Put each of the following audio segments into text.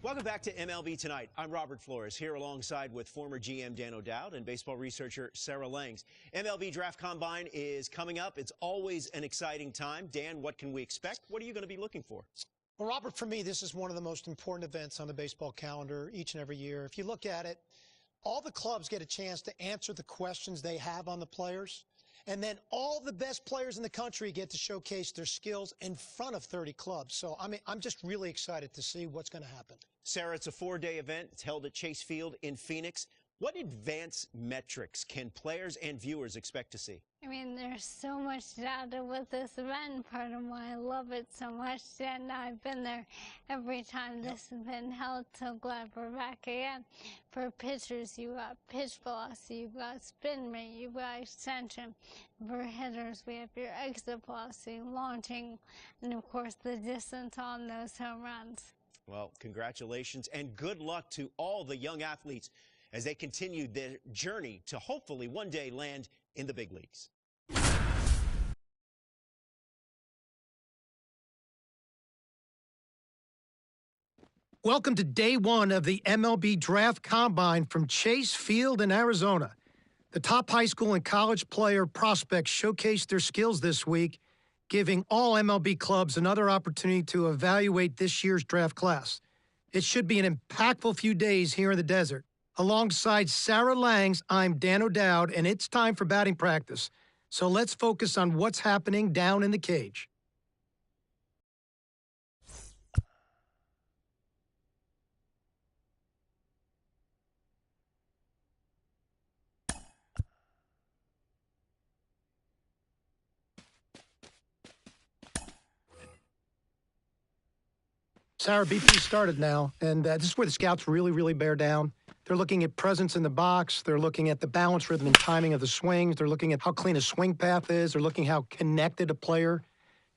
Welcome back to MLB Tonight. I'm Robert Flores, here alongside with former GM Dan O'Dowd and baseball researcher Sarah Langs. MLB Draft Combine is coming up. It's always an exciting time. Dan, what can we expect? What are you going to be looking for? Well, Robert, for me, this is one of the most important events on the baseball calendar each and every year. If you look at it, all the clubs get a chance to answer the questions they have on the players. And then all the best players in the country get to showcase their skills in front of 30 clubs. So, I'm just really excited to see what's going to happen. Sarah, it's a 4-day event. It's held at Chase Field in Phoenix. What advanced metrics can players and viewers expect to see? I mean, there's so much data with this event, part of why I love it so much, and I've been there every time this has been held, so glad we're back again. For pitchers, you got pitch velocity, you've got spin rate, you've got extension. For hitters, we have your exit velocity, launching, and of course the distance on those home runs. Well, congratulations and good luck to all the young athletes as they continue their journey to hopefully one day land in the big leagues. Welcome to day one of the MLB Draft Combine from Chase Field in Arizona. The top high school and college player prospects showcased their skills this week, giving all MLB clubs another opportunity to evaluate this year's draft class. It should be an impactful few days here in the desert. Alongside Sarah Langs, I'm Dan O'Dowd, and it's time for batting practice. So let's focus on what's happening down in the cage. Sarah, BP started now, and this is where the scouts really bear down. They're looking at presence in the box. They're looking at the balance, rhythm, and timing of the swings. They're looking at how clean a swing path is. They're looking how connected a player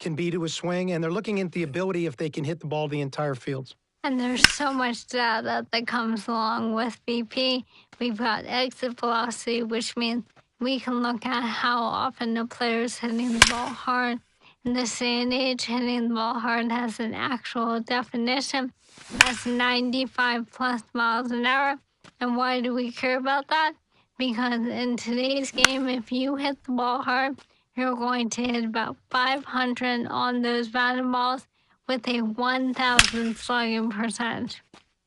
can be to a swing, and they're looking at the ability if they can hit the ball the entire field. And there's so much data that comes along with BP. We've got exit velocity, which means we can look at how often the player's hitting the ball hard. In this day and age, hitting the ball hard has an actual definition. That's 95 plus miles an hour. And why do we care about that? Because in today's game, if you hit the ball hard, you're going to hit about 500 on those batted balls with a 1,000 slugging percentage.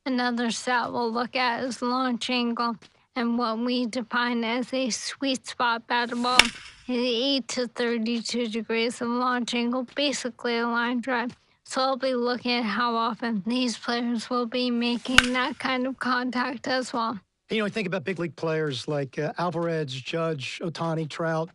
Another stat we'll look at is launch angle. And what we define as a sweet spot batted ball is 8 to 32 degrees of launch angle, basically a line drive. So I'll be looking at how often these players will be making that kind of contact as well. You know, I think about big league players like Alvarez, Judge, Ohtani, Trout.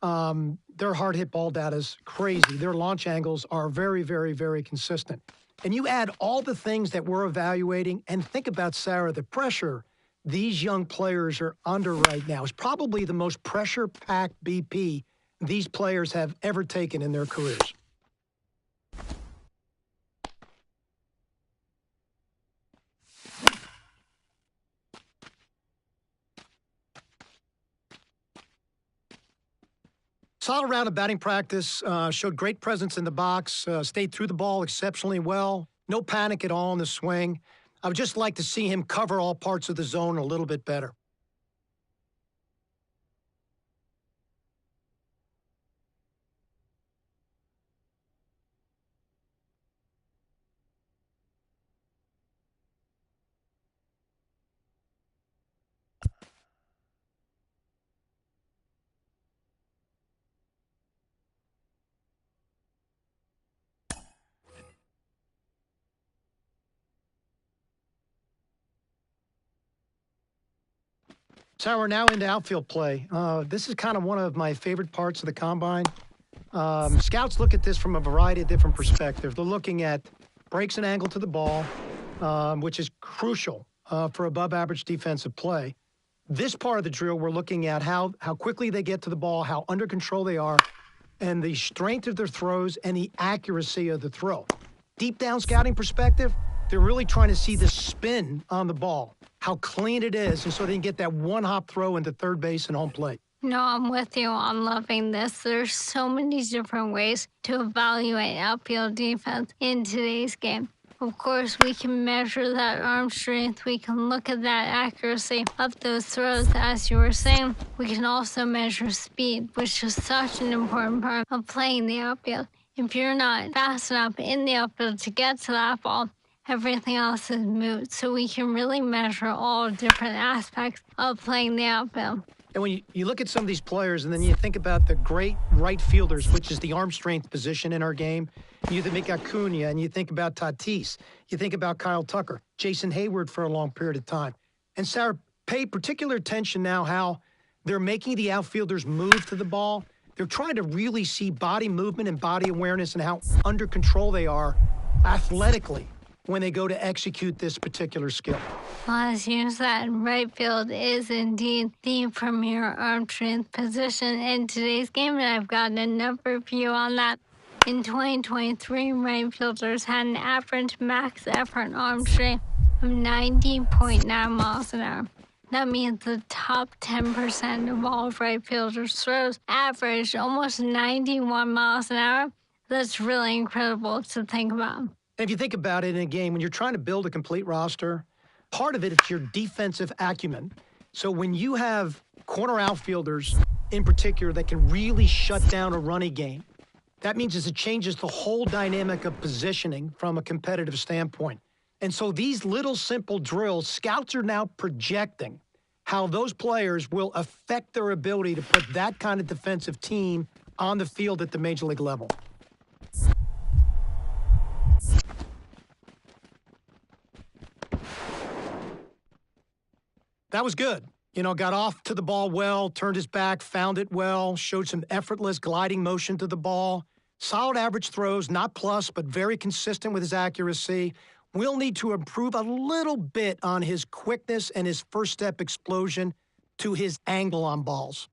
Their hard hit ball data is crazy. Their launch angles are very consistent. And you add all the things that we're evaluating, and think about, Sarah, the pressure these young players are under right now is probably the most pressure-packed BP these players have ever taken in their careers. Solid round of batting practice, showed great presence in the box, stayed through the ball exceptionally well. No panic at all in the swing. I would just like to see him cover all parts of the zone a little bit better. So we're now into outfield play. This is kind of one of my favorite parts of the combine. Scouts look at this from a variety of different perspectives. They're looking at breaks and angle to the ball, which is crucial for above-average defensive play. This part of the drill, we're looking at how quickly they get to the ball, how under control they are, and the strength of their throws and the accuracy of the throw. Deep down scouting perspective, they're really trying to see the spin on the ball, how clean it is, and so they can get that one-hop throw into third base and home plate. No, I'm with you on loving this. There's so many different ways to evaluate outfield defense in today's game. Of course, we can measure that arm strength. We can look at that accuracy of those throws, as you were saying. We can also measure speed, which is such an important part of playing the outfield. If you're not fast enough in the outfield to get to that ball, everything else is moot. So we can really measure all different aspects of playing the outfield. And when you look at some of these players and then you think about the great right fielders, which is the arm strength position in our game, you think Acuna and you think about Tatis, you think about Kyle Tucker, Jason Hayward for a long period of time. And Sarah, pay particular attention now how they're making the outfielders move to the ball. They're trying to really see body movement and body awareness and how under control they are athletically when they go to execute this particular skill. Well, as you said, right field is indeed the premier arm strength position in today's game, and I've got a number of you on that. In 2023, right fielders had an average max effort arm strength of 90.9 miles an hour. That means the top 10% of all right fielders' throws averaged almost 91 miles an hour. That's really incredible to think about. And if you think about it in a game, when you're trying to build a complete roster, part of it's your defensive acumen. So when you have corner outfielders in particular that can really shut down a running game, that means it changes the whole dynamic of positioning from a competitive standpoint. And so these little simple drills, scouts are now projecting how those players will affect their ability to put that kind of defensive team on the field at the major league level. That was good. You know, got off to the ball well, turned his back, found it well, showed some effortless gliding motion to the ball. Solid average throws, not plus, but very consistent with his accuracy. Will need to improve a little bit on his quickness and his first step explosion to his angle on balls.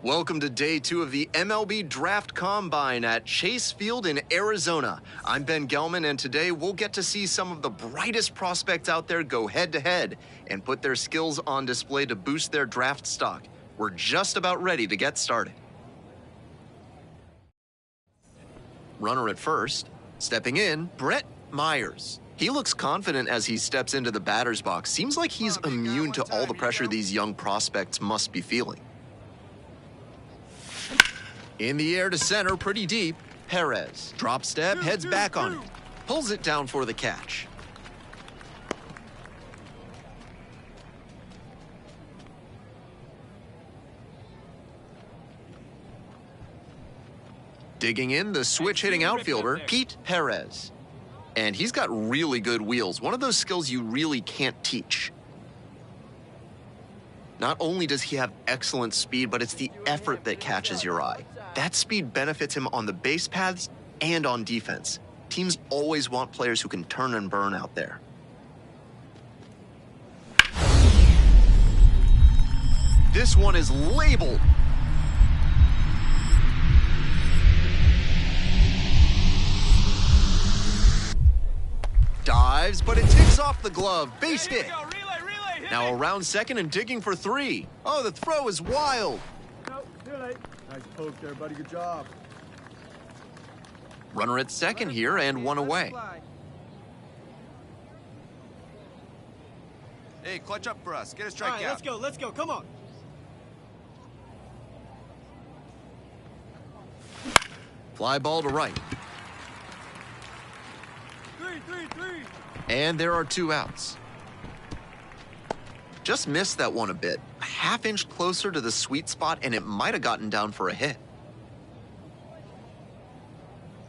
Welcome to day 2 of the MLB Draft Combine at Chase Field in Arizona. I'm Ben Gelman, and today we'll get to see some of the brightest prospects out there go head-to-head and put their skills on display to boost their draft stock. We're just about ready to get started. Runner at first, stepping in, Brett Myers. He looks confident as he steps into the batter's box. Seems like he's immune to all the pressure these young prospects must be feeling. In the air to center, pretty deep, Perez. Drop step, heads back on it. Pulls it down for the catch. Digging in, the switch-hitting outfielder, Pete Perez. And he's got really good wheels, one of those skills you really can't teach. Not only does he have excellent speed, but it's the effort that catches your eye. That speed benefits him on the base paths and on defense. Teams always want players who can turn and burn out there. This one is labeled. Dives, but it tips off the glove. Base hit. Now around second and digging for 3. Oh, the throw is wild. No, too late. Nice poke there, buddy. Good job. Runner at second here and 1 away. Hey, clutch up for us. Get a strikeout. All right, let's go. Come on. Fly ball to right. 3. And there are 2 outs. Just missed that one a bit. A half-inch closer to the sweet spot, and it might have gotten down for a hit.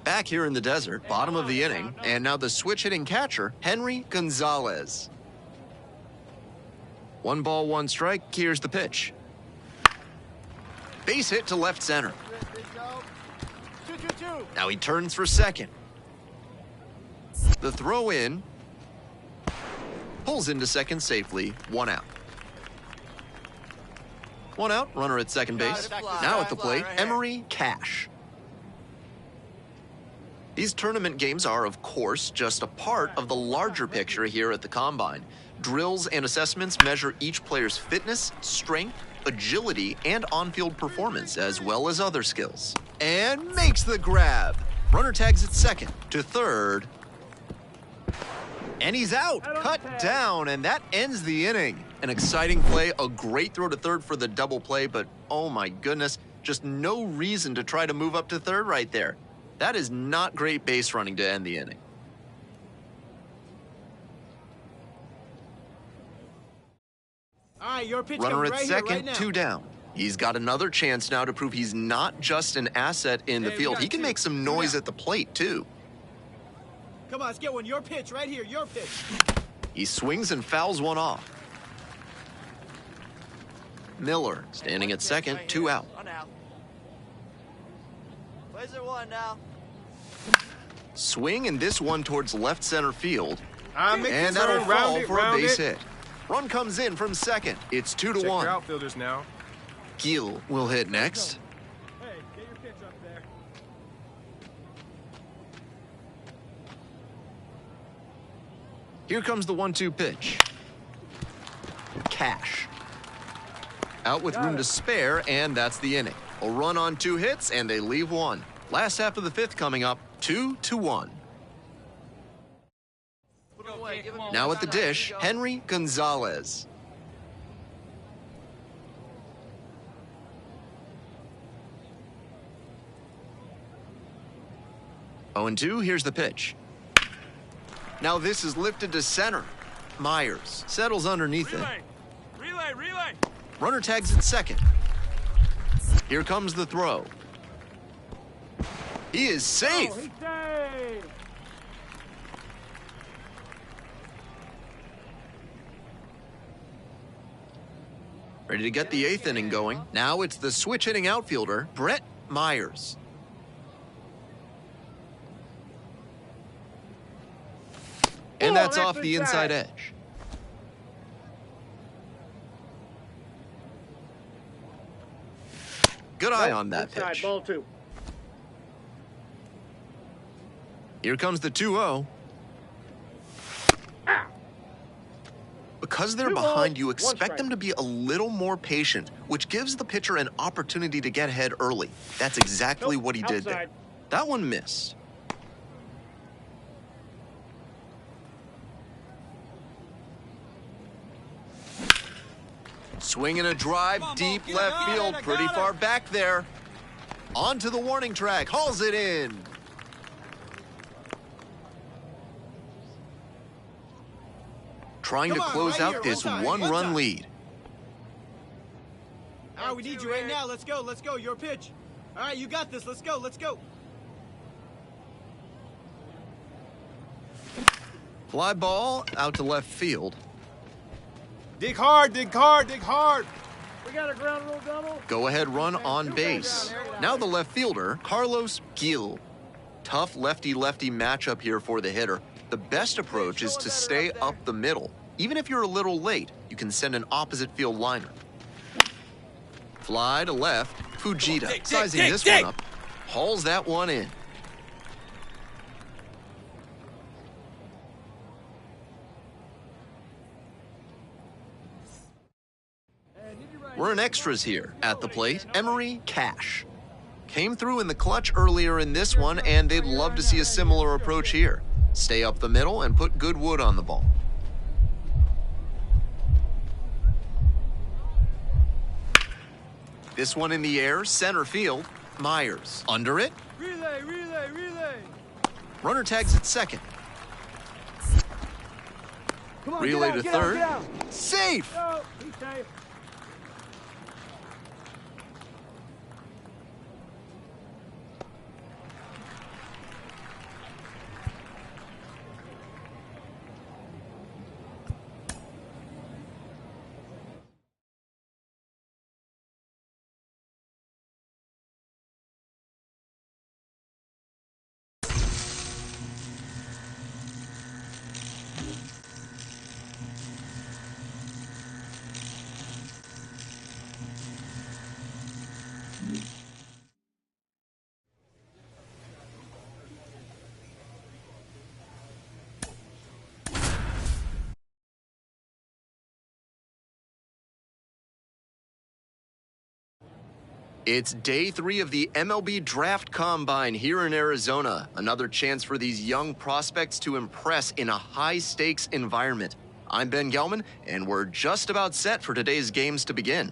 Back here in the desert, bottom of the inning, and now the switch-hitting catcher, Henry Gonzalez. 1 ball, 1 strike. Here's the pitch. Base hit to left center. Now he turns for second. The throw in. Pulls into second safely. 1 out. 1 out, runner at second base. Now at the plate, Emery Cash. These tournament games are, of course, just a part of the larger picture here at the Combine. Drills and assessments measure each player's fitness, strength, agility, and on-field performance, as well as other skills. And makes the grab. Runner tags at second to third. And he's out, cut down, and that ends the inning. An exciting play, a great throw to third for the double play, but oh my goodness, just no reason to try to move up to third right there. That is not great base running to end the inning. All right, your pitch Runner comes at right second, here, right now. 2 down. He's got another chance now to prove he's not just an asset in the Hey, we field. got He can 2. make some 2 noise down. at the plate, too. Come on, let's get one. Your pitch right here. Your pitch. He swings and fouls one off. Miller standing at second, 2 out. Where's there 1 now? Swing and this one towards left center field. Make And this that'll one. Round fall it, for a round base it. hit. Run comes in from second. It's 2 to Check 1. your outfielders now. Gill will hit next. Hey, get your pitch up there. Here comes the 1-2 pitch. Cash. Out with room to spare, and that's the inning. A run on 2 hits, and they leave 1. Last half of the 5th coming up, 2-1. Now at the dish, Henry Gonzalez. Oh, and 2, here's the pitch. Now this is lifted to center. Myers settles underneath it. Relay. Runner tags at second. Here comes the throw. He is safe. Oh, he's safe. Ready to get the 8th inning going. Now it's the switch hitting outfielder, Brett Myers. And that's off the inside edge. Good eye on that pitch. Ball 2. Here comes the 2-0. Because they're 2-0, behind, you 1 expect strike. them to be a little more patient, which gives the pitcher an opportunity to get ahead early. That's exactly what he did there. outside. That one missed. Swing and a drive, deep left field, pretty far back there. Onto the warning track, hauls it in. Trying to Come on, close right out here, this one time, one-run one time. lead. All right, we need you right now. Let's go. Your pitch. All right, you got this. Let's go. Fly ball out to left field. Dig hard. got a ground rule double. Go ahead run on base. Now the left fielder, Carlos Gil. Tough lefty-lefty matchup here for the hitter. The best approach is to stay up the middle. Even if you're a little late, you can send an opposite field liner. Fly to left, Fujita, sizing this one up, hauls that one in. We're in extras here. At the plate, Emery Cash. Came through in the clutch earlier in this one, and they'd love to see a similar approach here. Stay up the middle and put good wood on the ball. This one in the air, center field, Myers. Under it. Relay, relay, relay. Runner tags at second. Come on, Relay to third. Get out. Safe! No, he's safe. It's day 3 of the MLB Draft Combine here in Arizona. Another chance for these young prospects to impress in a high-stakes environment. I'm Ben Gelman, and we're just about set for today's games to begin.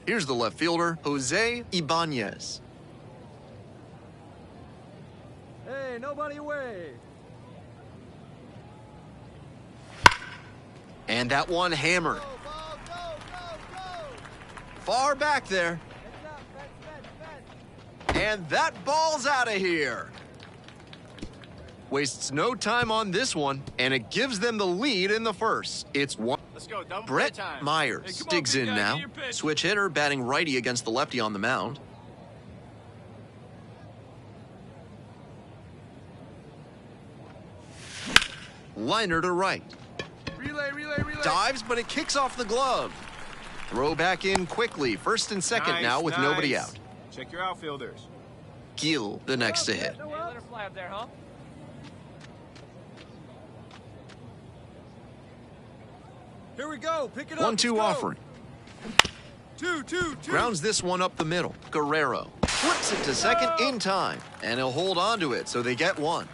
Here's the left fielder, Jose Ibanez. Hey, nobody away. And that one hammered. Far back there. And that ball's out of here. Wastes no time on this one, and it gives them the lead in the first. It's one. Let's go. Double Brett play time. Myers Hey, digs in now. Switch hitter batting righty against the lefty on the mound. Liner to right. Relay, relay, relay. Dives, but it kicks off the glove. Throw back in quickly. First and second Nice, now with nobody nice. out. Check your outfielders. Gil, the next to hit. Hey, let her fly up there, huh? Here we go. Pick it up. 1-2 offering. Two. Grounds this one up the middle. Guerrero flips it to second in time, and he'll hold on to it, so they get one.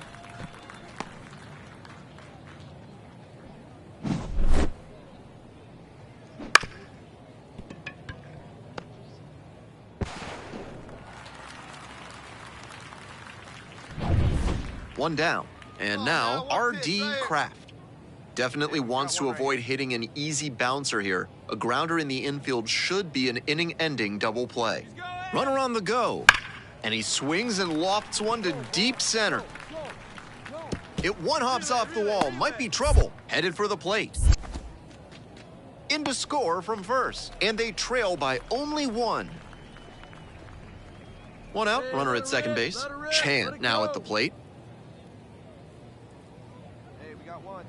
One down, and now R.D. Kraft. Definitely wants to avoid hitting an easy bouncer here. A grounder in the infield should be an inning-ending double play. Runner on the go, and he swings and lofts one to deep center. It one-hops off the wall, might be trouble. Headed for the plate. In to score from first, and they trail by only one. One out, runner at second base. Chan now at the plate. Hey, we got one.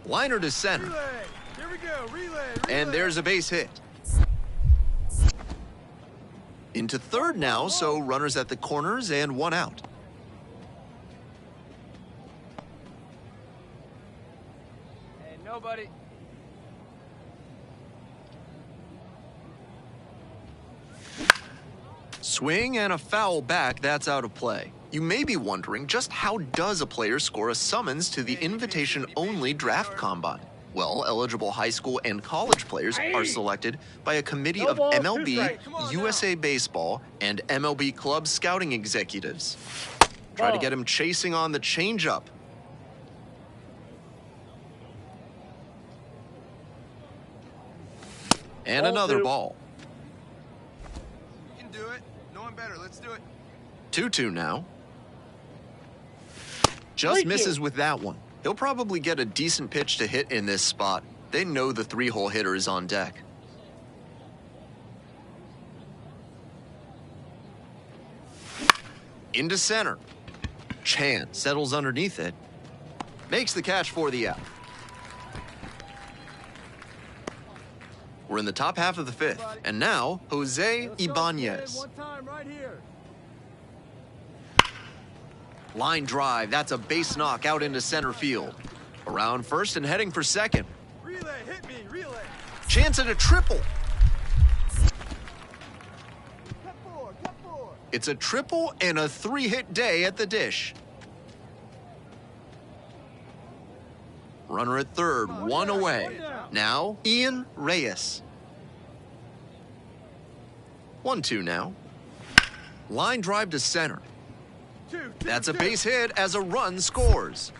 Liner to center. Relay. Here we go. Relay. And there's a base hit. Into third now, so runners at the corners and one out. Hey, nobody. Swing and a foul back, that's out of play. You may be wondering, just how does a player score a summons to the invitation-only draft combine? Well, eligible high school and college players are selected by a committee of MLB, USA Baseball, and MLB club scouting executives. Try to get him chasing on the changeup. And another ball. You can do it. No one better. Let's do it. 2-2 now. Just misses with that one. He'll probably get a decent pitch to hit in this spot. They know the 3-hole hitter is on deck. Into center. Chan settles underneath it. Makes the catch for the out. We're in the top half of the 5th. And now, Jose Ibanez. One time right here. Line drive. That's a base knock out into center field. Around first and heading for second. Relay, hit me, relay. Chance at a triple. Cut four. It's a triple and a 3-hit day at the dish. Runner at third, one away. Now, Ian Reyes. 1-2 now. Line drive to center. That's a base hit as a run scores.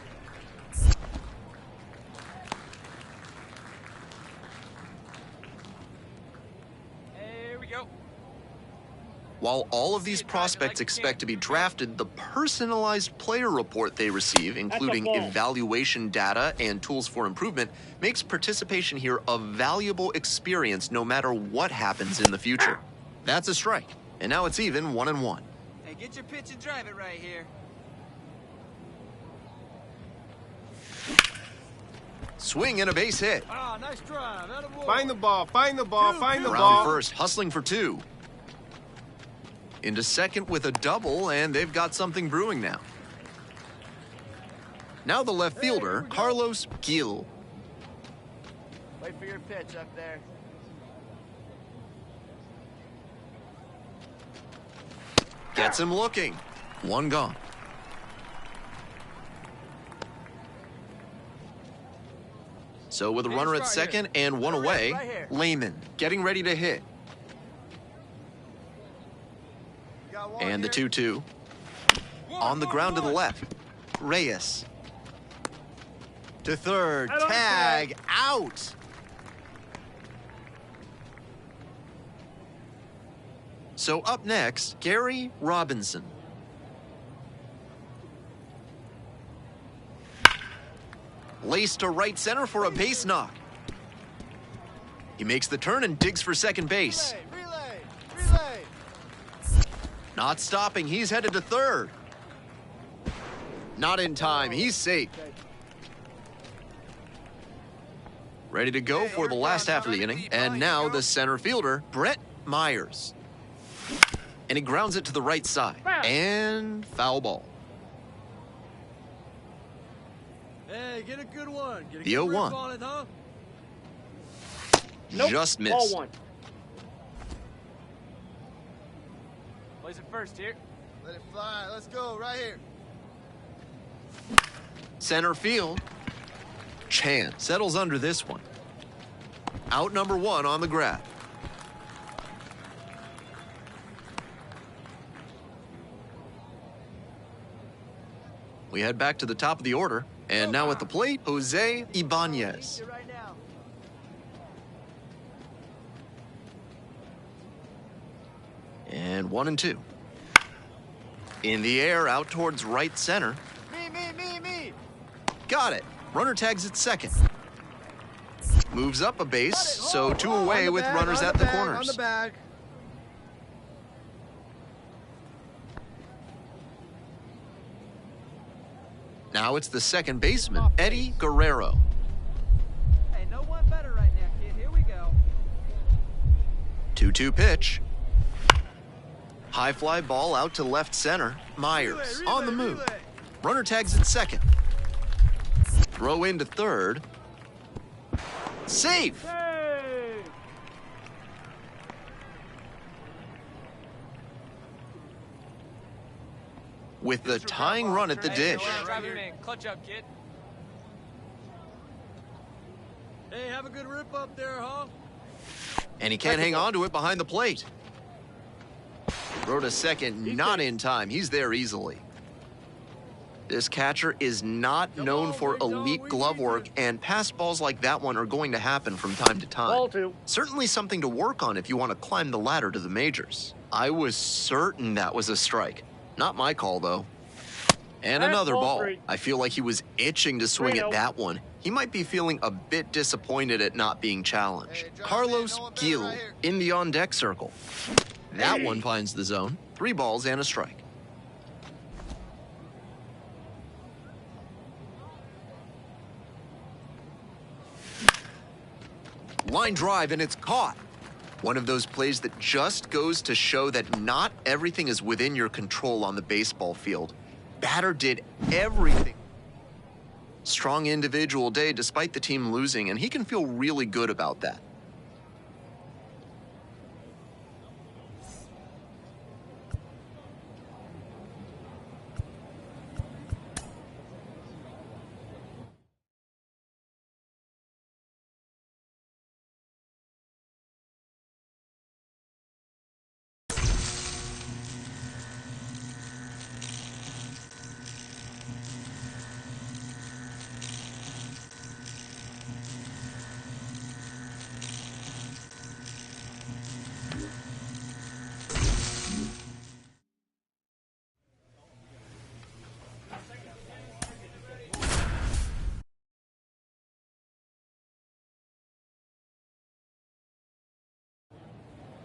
Here we go. While all of these prospects expect to be drafted, the personalized player report they receive, including evaluation data and tools for improvement, makes participation here a valuable experience no matter what happens in the future. That's a strike. And now it's even 1-1. Hey, get your pitch and drive it right here. Swing and a base hit. Ah, nice drive. Find the ball, find the ball, find the Around ball. first, hustling for 2. Into second with a double, and they've got something brewing now. Now the left fielder, Carlos Gil. Wait for your pitch up there. Gets him looking. 1 gone. So with a runner at second and 1 away, Lehman getting ready to hit. And the 2-2. On the ground to the left. Reyes. To third. Tag. Out. So up next, Gary Robinson. Lace to right center for a base knock. He makes the turn and digs for second base. Relay. Not stopping, he's headed to third. Not in time, he's safe. Ready to go for the last half of the inning. And now the center fielder, Brett Myers. And he grounds it to the right side. And foul ball. Hey, get a good one. Get a The good rip 0-1. on it, huh? Just missed. Plays it first here. Let it fly. Let's go right here. Center field. Chan settles under this one. Out number 1 on the grab. We head back to the top of the order. And now at the plate, Jose Ibanez. Right now. And 1-2. In the air, out towards right center. Me. Got it. Runner tags at second. Moves up a base, so 2 away with runners at the corners. On the bag. Now it's the second baseman, Eddie Guerrero. Hey, no one better right now, kid. Here we go. 2-2 pitch. High fly ball out to left center. Myers on the move. Runner tags at second. Throw into third. Safe. With the tying run at the dish. Drive him in. Clutch up, kid. Hey, have a good rip up there, huh? And he can't hang on to it behind the plate. Throw to second, not in time. He's there easily. This catcher is not known for elite glove work, and pass balls like that one are going to happen from time to time. Certainly something to work on if you want to climb the ladder to the majors. I was certain that was a strike. Not my call, though. And another ball. I feel like he was itching to swing at that one. He might be feeling a bit disappointed at not being challenged. Carlos Gil in the on-deck circle. That one finds the zone. 3 balls and a strike. Line drive, and it's caught. One of those plays that just goes to show that not everything is within your control on the baseball field. Batter did everything. Strong individual day despite the team losing, and he can feel really good about that.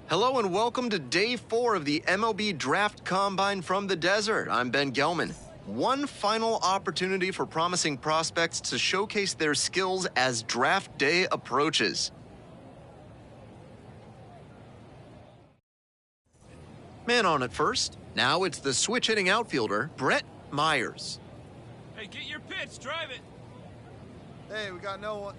Hello and welcome to Day 4 of the MLB Draft Combine from the Desert. I'm Ben Gelman. One final opportunity for promising prospects to showcase their skills as draft day approaches. Man on at first. Now it's the switch-hitting outfielder, Brett Myers. Hey, get your pitch. Drive it. Hey, we got no one.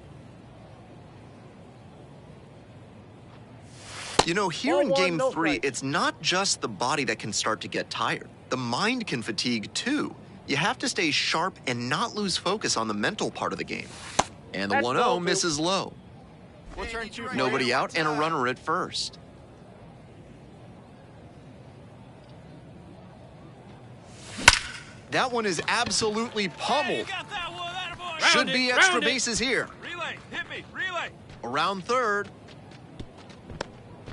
You know, here in Game 3, it's not just the body that can start to get tired. The mind can fatigue, too. You have to stay sharp and not lose focus on the mental part of the game. And the 1-0 misses low. Nobody out and a runner at first. That one is absolutely pummeled. Should be extra bases here. Relay. Hit me. Relay. Around third.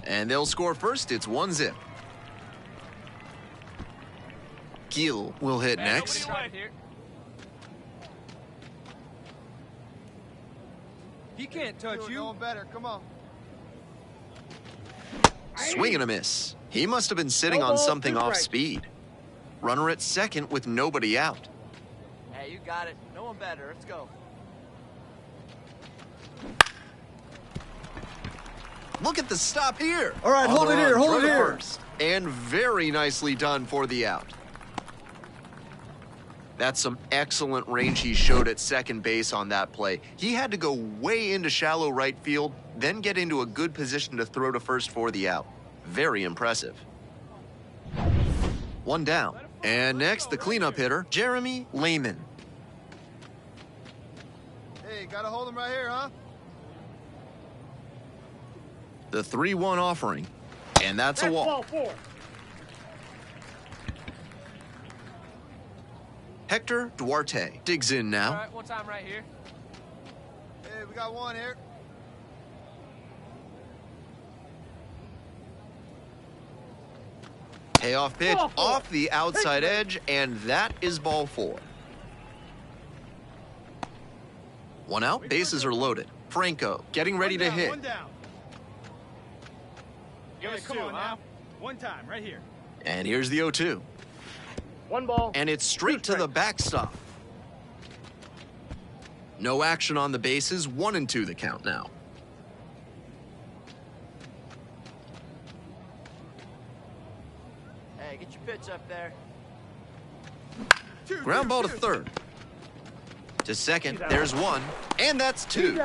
And they'll score first. It's 1-0. Gil will hit next. He can't touch you. Going better. Come on. Swing and a miss. He must have been sitting on something off speed. Runner at second with nobody out. Hey, you got it. No one better. Let's go. Look at the stop here. All right, hold it here, hold it here. And very nicely done for the out. That's some excellent range he showed at second base on that play. He had to go way into shallow right field, then get into a good position to throw to first for the out. Very impressive. 1 down. And next, the cleanup hitter, Jeremy Lehman. Hey, gotta hold him right here, huh? The 3-1 offering, and that's a walk. Hector Duarte digs in now. All right, one time right here. Hey, we got one here. Payoff pitch off the outside edge, and that is ball 4. 1 out, bases are loaded. Franco getting ready to hit. One down. Give us Come 2, on huh? now. One time, right here. And here's the 0-2. 1 ball. And it's straight to the backstop. No action on the bases, 1-2 the count now. Hey, get your pitch up there. Ground ball to third. To second, there's 1, and that's 2.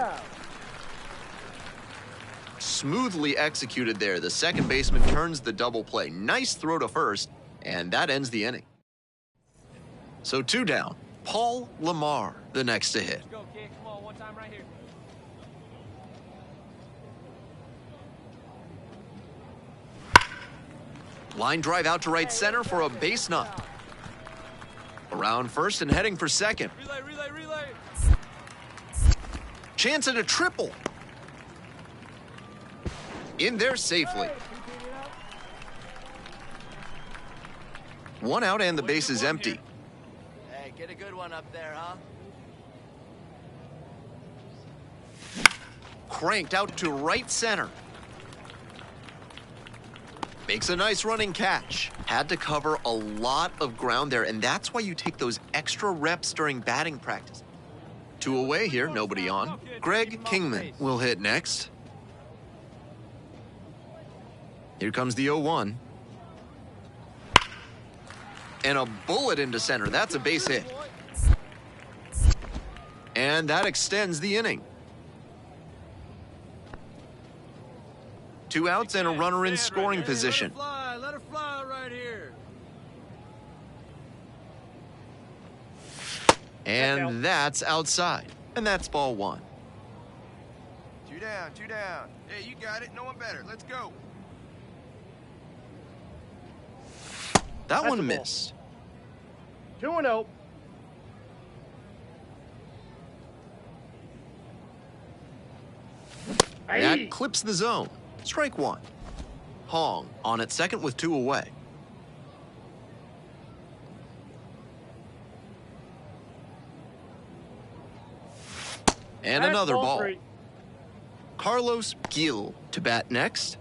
Smoothly executed there. The second baseman turns the double play. Nice throw to first, and that ends the inning. So 2 down. Paul Lamar, the next to hit. Let's go, kid. Come on, one time right here. Line drive out to right center for a base knock. Around first and heading for second. Relay, relay, relay. Chance at a triple. In there safely. 1 out and the base is empty. Get a good one up there, huh? Cranked out to right center. Makes a nice running catch. Had to cover a lot of ground there, and that's why you take those extra reps during batting practice. 2 away here, nobody on. Greg Kingman will hit next. Here comes the 0-1. And a bullet into center. That's a base hit. And that extends the inning. 2 outs and a runner in scoring position. Let her fly right here. And that's outside. And that's ball 1. 2 down, 2 down. Hey, you got it. No one better. Let's go. That one missed. 2-0. That clips the zone. Strike 1. Hong on at second with 2 away. And another ball. Carlos Gil to bat next.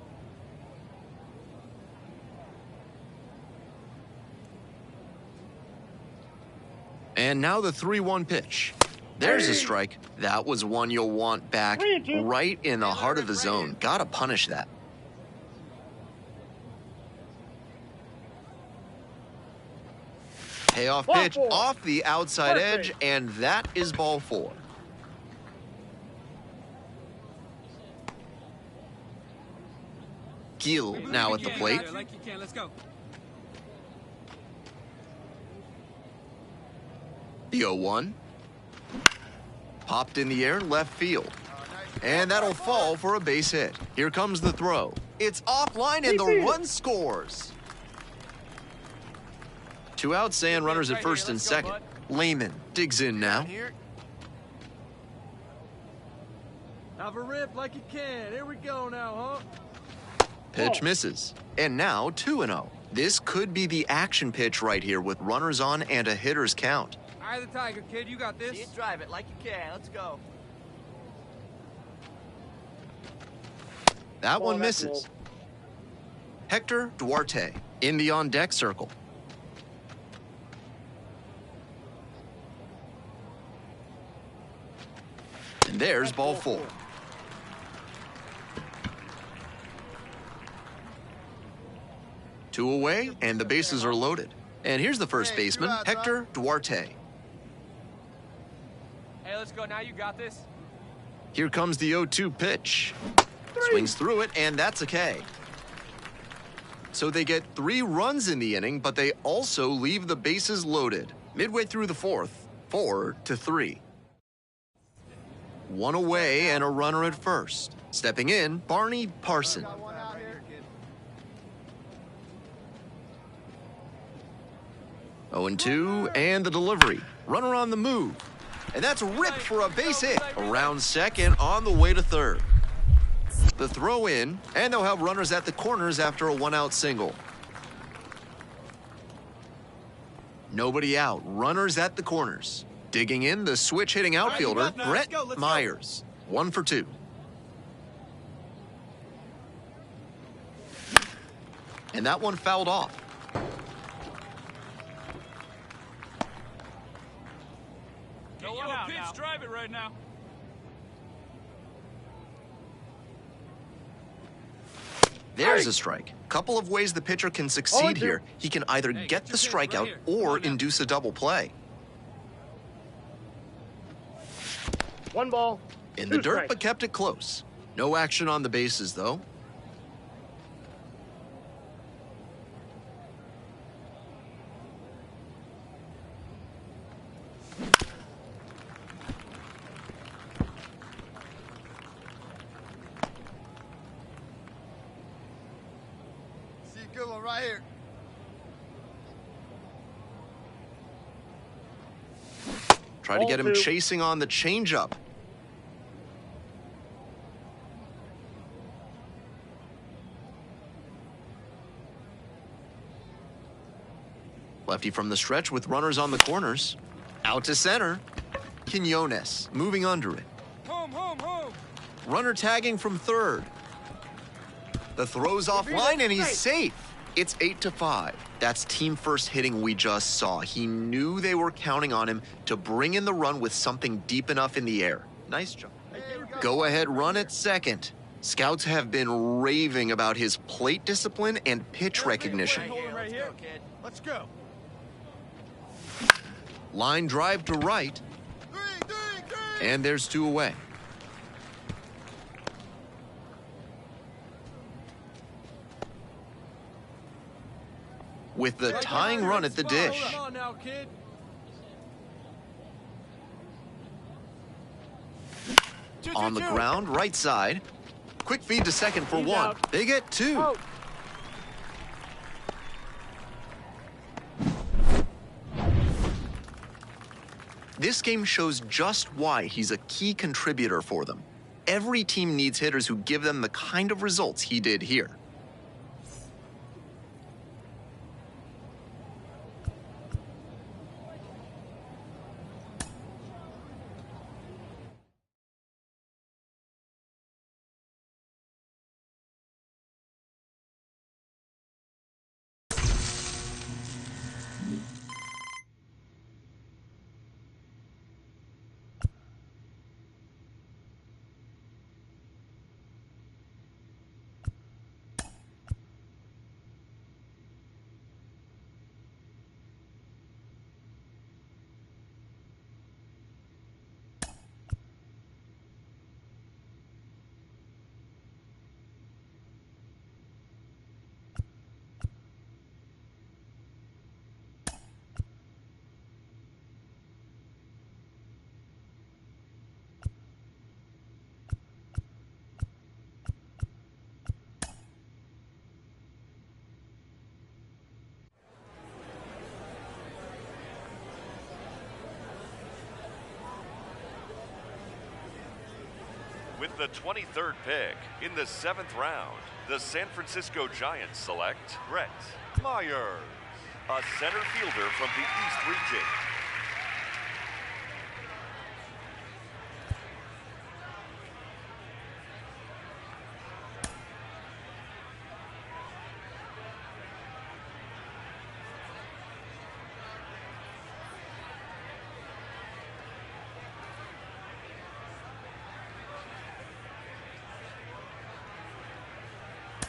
And now the 3-1 pitch. There's a strike. That was one you'll want back right in the heart of the zone. Gotta punish that. Payoff pitch off the outside edge, and that is ball 4. Gil now at the plate. Like you can. Let's go. The 0-1. Popped in the air, left field. And that'll fall for a base hit. Here comes the throw. It's offline, and the run scores. 2 outs and runners at first and second. Lehman digs in now. Have a rip like you can. Here we go now, huh? Pitch misses. And now 2-0. This could be the action pitch right here with runners on and a hitter's count. Eye of the tiger, kid. You got this. See it, drive it like you can. Let's go. That one misses. Hector Duarte in the on-deck circle. And there's ball 4. Two away, and the bases are loaded. And here's the first baseman, Hector Duarte. Hey, let's go. Now you got this. Here comes the 0-2 pitch. Swings through it, and that's a K. So they get 3 runs in the inning, but they also leave the bases loaded. Midway through the 4th, 4-3. 1 away and a runner at first. Stepping in, Barney Parson. 0-2, and the delivery. Runner on the move. And that's ripped for a base hit. Around second, on the way to third. The throw in, and they'll have runners at the corners after a 1-out single. Nobody out. Runners at the corners. Digging in, the switch-hitting outfielder, Brett Myers. 1 for 2. And that one fouled off. Pitch, drive it right now. There's a strike. Couple of ways the pitcher can succeed here. He can either get the strikeout or induce a double play. 1 ball. In the dirt, but kept it close. No action on the bases, though. See a good one right here. Try to get him chasing on the changeup. Lefty from the stretch with runners on the corners. Out to center. Quinones moving under it. Home, home, home. Runner tagging from third. The throw's offline and he's safe. It's 8-5. That's team first hitting we just saw. He knew they were counting on him to bring in the run with something deep enough in the air. Nice job. Go ahead run at second. Scouts have been raving about his plate discipline and pitch recognition. Right here. Kid. Let's go. Line drive to right. And there's 2 away. With the tying run at the dish. Come on now, kid. On the ground, right side. Quick feed to second for 1. They get 2. This game shows just why he's a key contributor for them. Every team needs hitters who give them the kind of results he did here. With the 23rd pick in the 7th round, the San Francisco Giants select Brett Myers, a center fielder from the East region.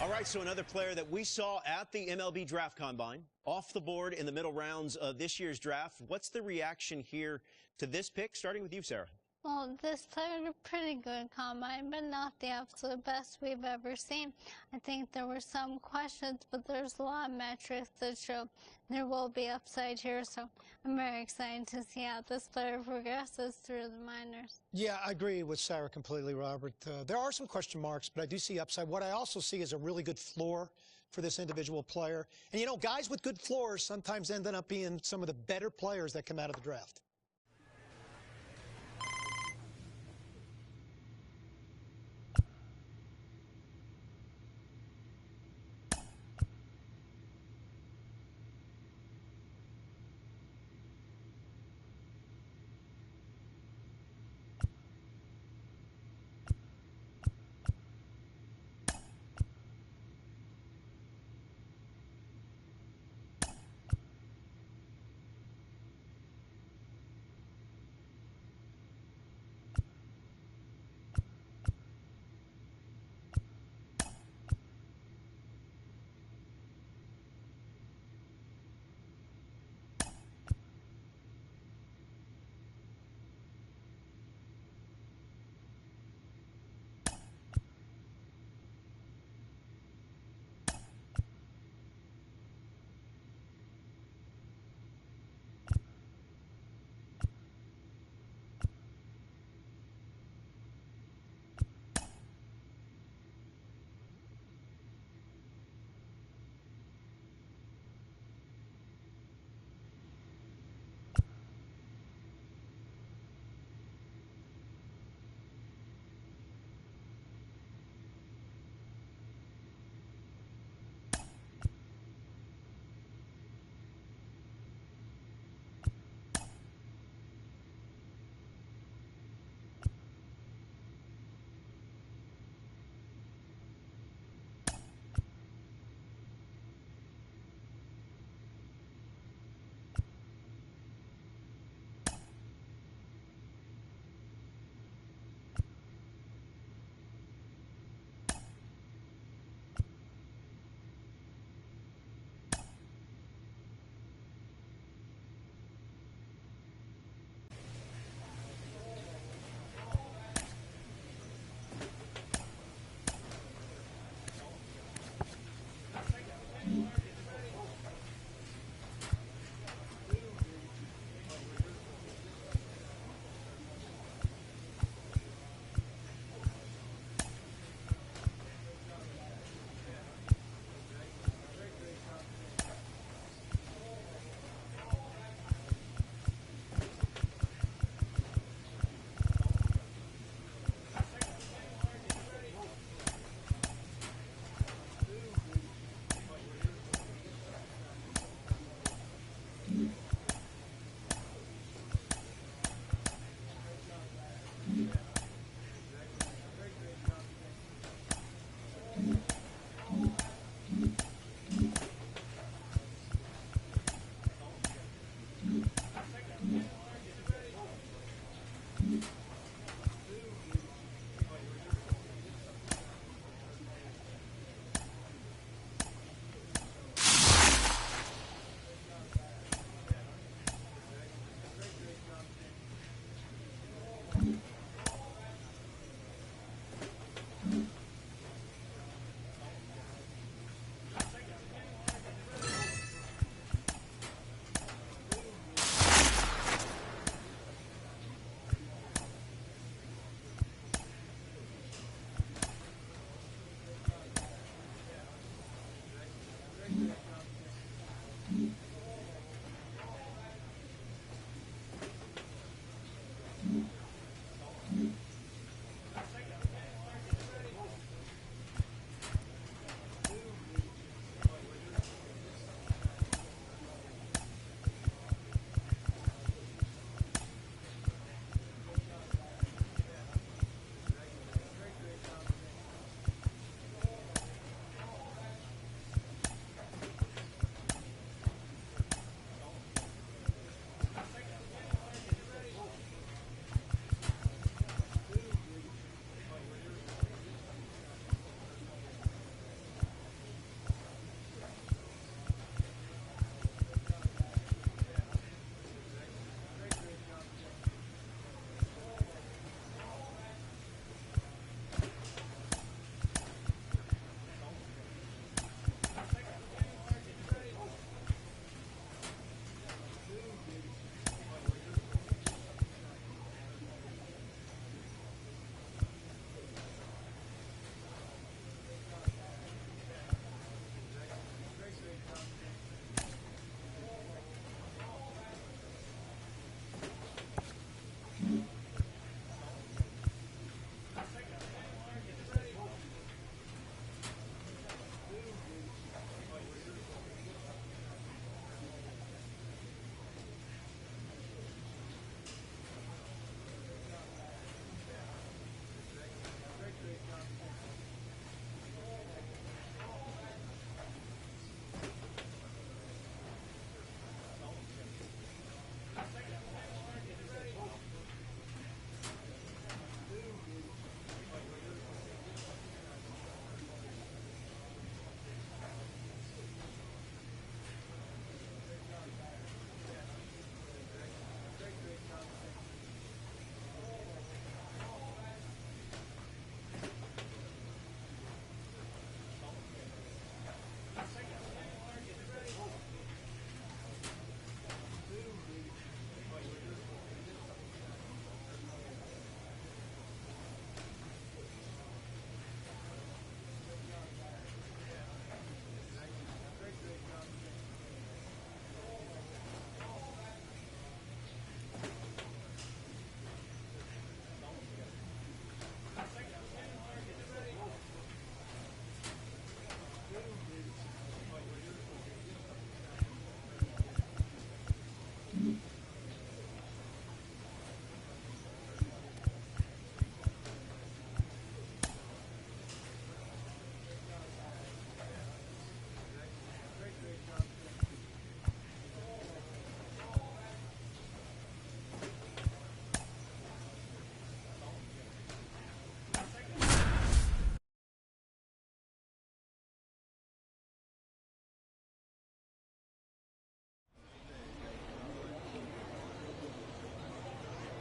All right, so another player that we saw at the MLB Draft Combine, off the board in the middle rounds of this year's draft. What's the reaction here to this pick? Starting with you, Sarah. Well, this played a pretty good combine, but not the absolute best we've ever seen. I think there were some questions, but there's a lot of metrics that show there will be upside here. So I'm very excited to see how this player progresses through the minors. Yeah, I agree with Sarah completely, Robert. There are some question marks, but I do see upside. What I also see is a really good floor for this individual player. And, you know, guys with good floors sometimes end up being some of the better players that come out of the draft.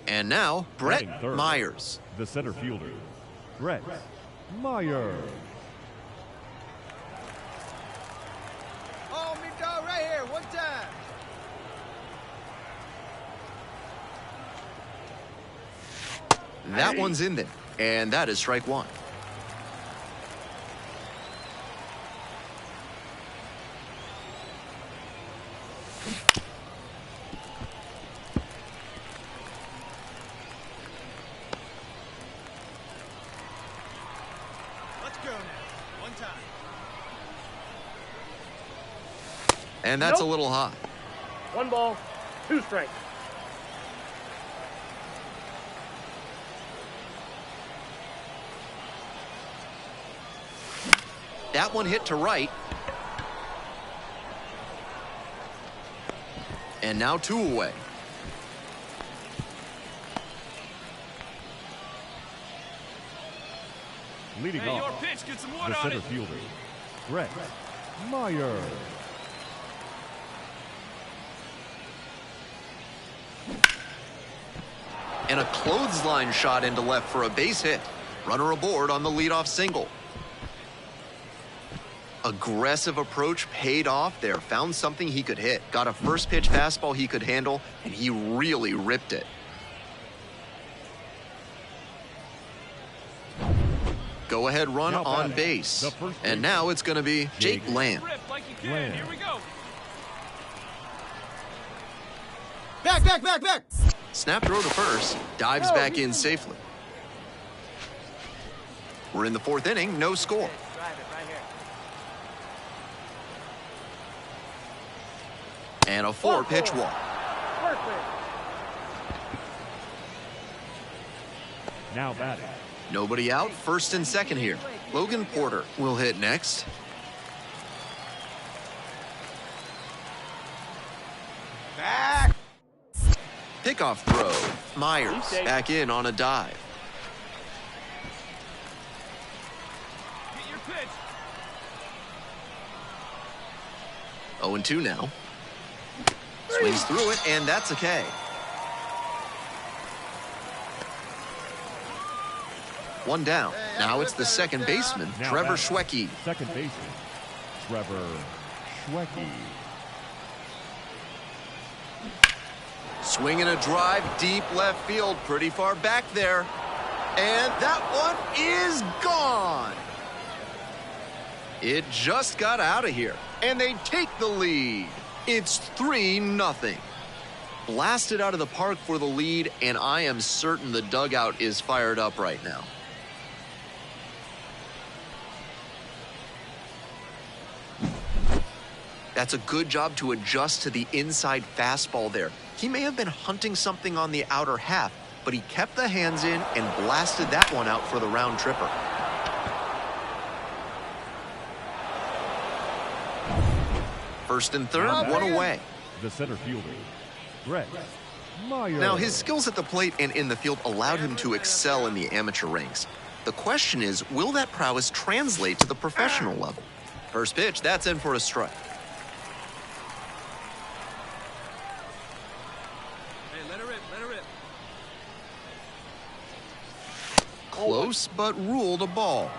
And now, Brett Batting third, Myers. the center fielder, Brett Myers. Oh, me dog right here, one time. That one's in there, and that is strike one. Let's go now, one time. And that's a little high. 1 ball, 2 strikes. That one hit to right. And now 2 away. Leading Hey, your off, pitch, get some the wood on center it. fielder, Brett Myers. And a clothesline shot into left for a base hit. Runner aboard on the leadoff single. Aggressive approach paid off there. Found something he could hit. Got a first pitch fastball he could handle, and he really ripped it. Go ahead run Now on batting, base. the first And baseman, now it's going to be Jake Jake Lamb. Rip like you can. Lamb. Here we go. Back, back, back, back. Snap throw to first. Dives back in safely. We're in the 4th inning. No score. Drive it right here. And a 4-pitch walk. Perfect. Now batting, Nobody out. 1st and 2nd here. Logan Porter will hit next. Back. Pickoff throw. Myers back in on a dive. Get your pitch. 0-2 now. Swings through it, and that's a K. One down. Now it's the second baseman, Now Trevor batting, Schwecke. second baseman, Trevor Schwecke. Swinging a drive deep left field, pretty far back there. And that one is gone. It just got out of here, and they take the lead. It's 3-0. Blasted out of the park for the lead, and I am certain the dugout is fired up right now. That's a good job to adjust to the inside fastball there. He may have been hunting something on the outer half, but he kept the hands in and blasted that one out for the round tripper. First and third, one away. The center fielder, Brett Myers. Now, his skills at the plate and in the field allowed him to excel in the amateur ranks. The question is, will that prowess translate to the professional level? First pitch, that's in for a strike. Hey, let it rip, let it rip. Close, but ruled a ball.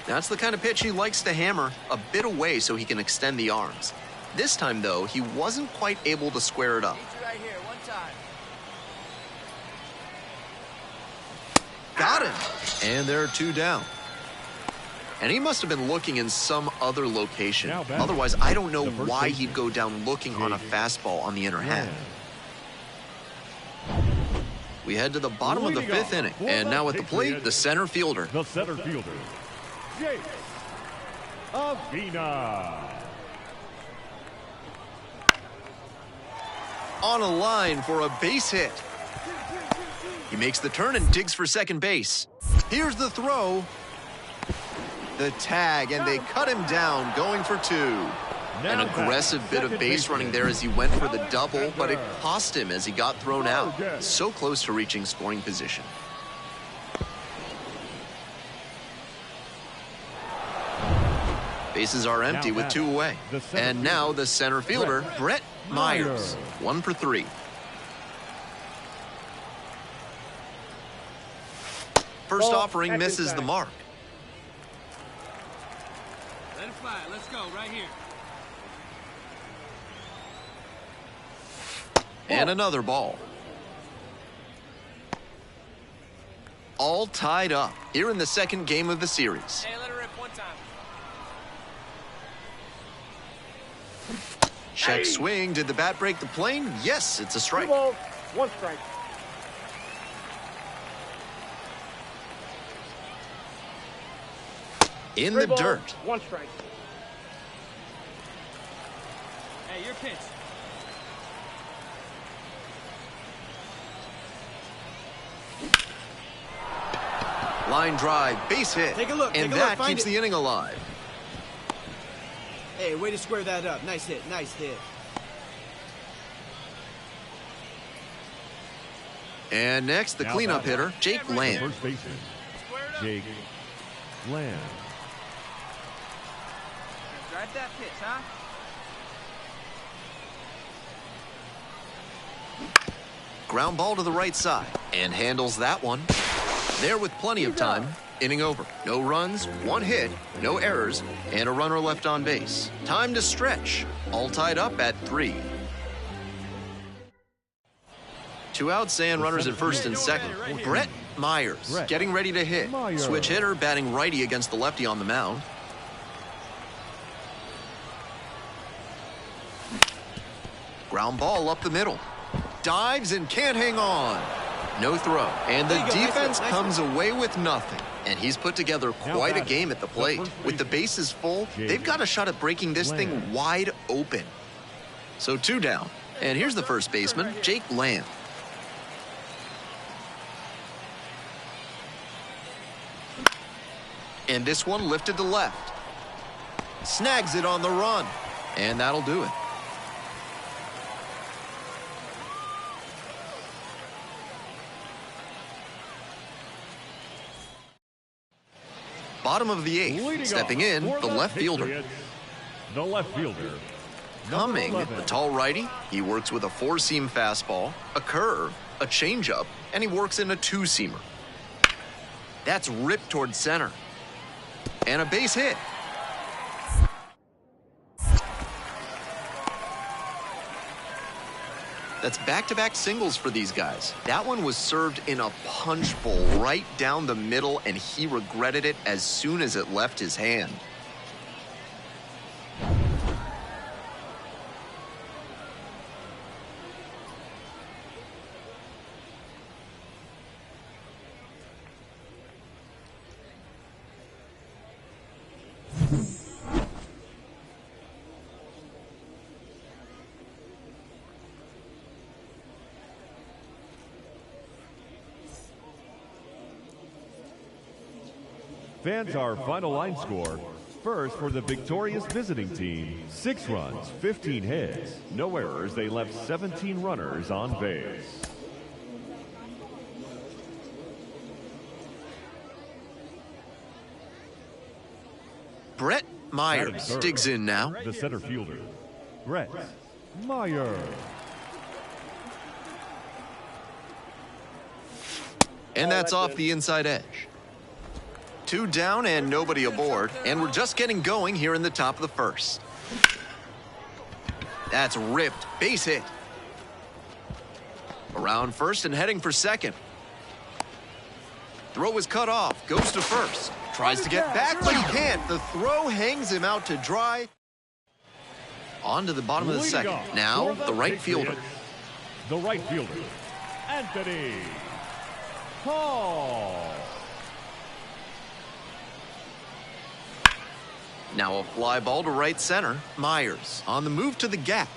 That's the kind of pitch he likes to hammer, a bit away so he can extend the arms. This time, though, he wasn't quite able to square it up. Need you right here, one time. Got him! And there are 2 down. And he must have been looking in some other location. Now batting, Otherwise, I don't know the first why baseman, he'd go down looking on a Jake fastball on the inner half. Lamb. We head to the bottom of the Leading 5th off inning. for And the now at the plate, Patriots, the center fielder. The center fielder, Jake Avina. On a line for a base hit. He makes the turn and digs for second base. Here's the throw. The tag, and they cut him down, going for 2. An Now aggressive back, bit of second base running there as he went for the double, but it cost him as he got thrown out. So close to reaching scoring position. Bases are empty with 2 away. And now the center fielder, Brett Myers. 1 for 3. First offering misses the mark. Let it fly. Let's go right here. And another ball. All tied up here in the second game of the series. Hey, let it rip one time. Check swing. Did the bat break the plane? Yes, it's a 2 strike. balls, 1 strike. In 3 the balls, dirt. 1 strike. Hey, your pitch. Line drive, base hit. Take a look, And take a look, that find keeps it. the inning alive. Hey, way to square that up. Nice hit, nice hit. And next, the cleanup hitter, Jake Lamb. First baseman, Jake Lamb. Drive that pitch, huh? Ground ball to the right side and handles that one. There with plenty of time. Inning over. No runs, 1 hit, no errors, and a runner left on base. Time to stretch. All tied up at 3. 2 outs and runners at first and second. Brett Myers getting ready to hit. Switch hitter batting righty against the lefty on the mound. Ground ball up the middle. Dives and can't hang on. No throw. And the defense comes away with nothing. And he's put together quite a game at the plate. With the bases full, they've got a shot at breaking this thing wide open. So 2 down. And here's the first baseman, Jake Lamb. And this one lifted to left. Snags it on the run. And that'll do it. Bottom of the 8th, stepping in, the left fielder. The left fielder. Coming, the tall righty. He works with a 4-seam fastball, a curve, a changeup, and he works in a 2-seamer. That's ripped toward center. And a base hit. That's back-to-back singles for these guys. That one was served in a punch bowl right down the middle, and he regretted it as soon as it left his hand. Fans, our final line score. First, for the victorious visiting team, 6 runs, 15 hits, no errors. They left 17 runners on base. Brett Myers digs in now. The center fielder, Brett Myers. And that's off the inside edge. 2 down and nobody aboard, and we're just getting going here in the top of the first. That's ripped, base hit. Around first and heading for second. Throw is cut off, goes to first. Tries to get back, but he can't. The throw hangs him out to dry. On to the bottom of the second. Now, the right fielder. The right fielder, Anthony Hall. Now a fly ball to right center. Myers on the move to the gap.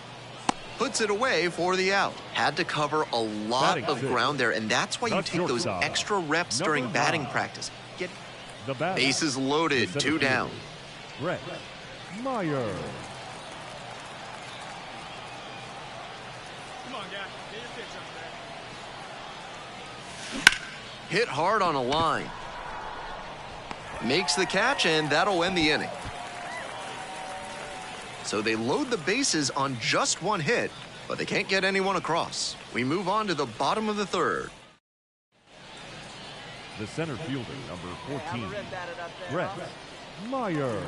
Puts it away for the out. Had to cover a lot of ground there, and that's why you take those extra reps during batting practice. Get bases loaded, 2 down. Brett Myers. Come on, guy. Get your pitch up there. Hit hard on a line. Makes the catch, and that'll end the inning. So they load the bases on just one hit, but they can't get anyone across. We move on to the bottom of the third. The center fielder, number 14, Brett Meyer.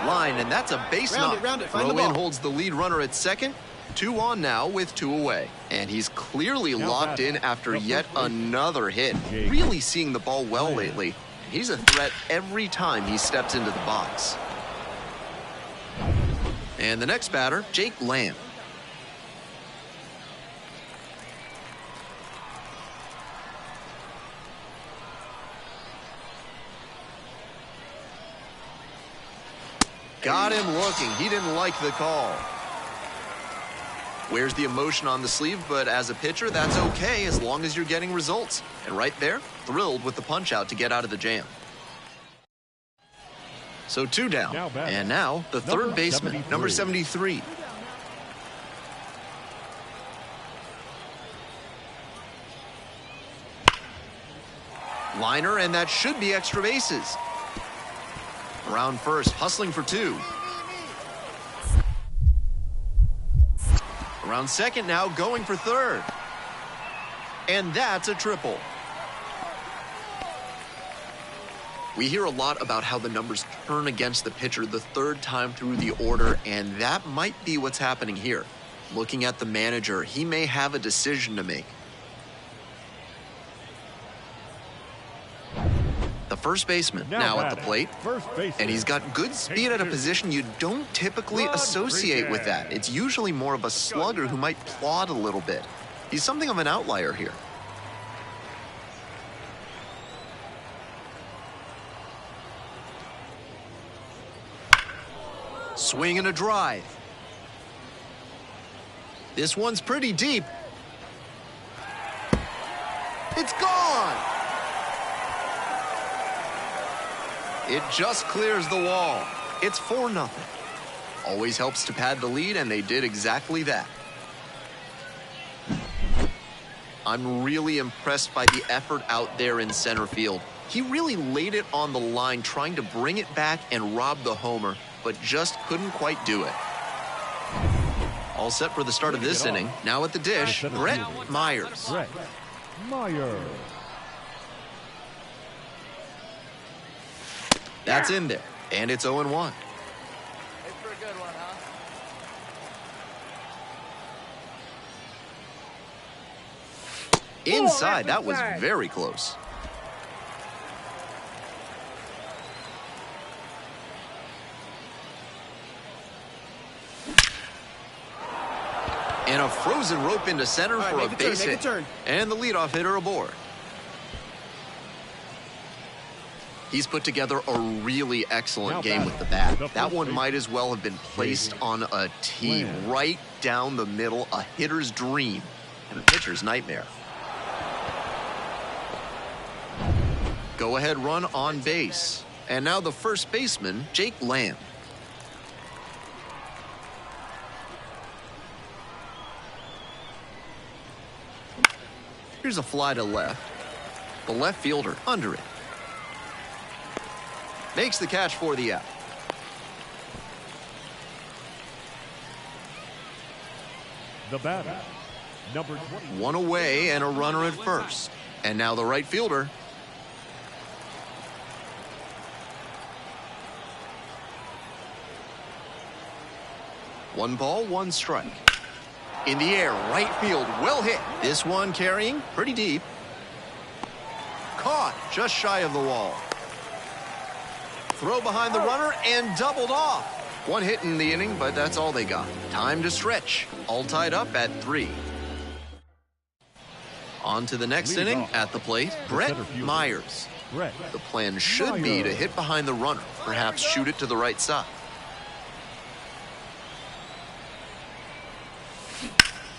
Line, and that's a base knock. Throw in holds the lead runner at second. 2 on now with 2 away. And he's clearly locked in after yet another hit. Really seeing the ball well lately. He's a threat every time he steps into the box. And the next batter, Jake Lamb. Got him looking. He didn't like the call. Wears the emotion on the sleeve, but as a pitcher, that's okay as long as you're getting results. And right there, thrilled with the punch out to get out of the jam. So 2 down. And now the third baseman, number 73. Liner, and that should be extra bases. Around first, hustling for 2. Around second now, going for third. And that's a triple. We hear a lot about how the numbers turn against the pitcher the third time through the order, and that might be what's happening here. Looking at the manager, he may have a decision to make. The first baseman now at the plate, and he's got good speed at a position you don't typically associate with that. It's usually more of a slugger who might plod a little bit. He's something of an outlier here. Swing and a drive. This one's pretty deep. It's gone! It just clears the wall. It's 4-0. Always helps to pad the lead, and they did exactly that. I'm really impressed by the effort out there in center field. He really laid it on the line, trying to bring it back and rob the homer, but just couldn't quite do it. All set for the start of this inning. Now at the dish, Brett Myers. Brett Meyer. That's in there, and it's 0-1. It's for a good one, huh? Inside, that was very close. And a frozen rope into center for a base hit. And the leadoff hitter aboard. He's put together a really excellent game with the bat. That one might as well have been placed on a tee right down the middle, a hitter's dream and a pitcher's nightmare. Go-ahead run on base. And now the first baseman, Jake Lamb. Here's a fly to left. The left fielder under it. Makes the catch for the out. The batter, number 20. 1 away and a runner at first. And now the right fielder. One ball, 1 strike. In the air, right field, well hit. This one carrying pretty deep. Caught just shy of the wall. Throw behind the runner and doubled off. 1 hit in the inning, but that's all they got. Time to stretch. All tied up at 3. On to the next inning at the plate, Brett Myers. The plan should be to hit behind the runner, perhaps shoot it to the right side.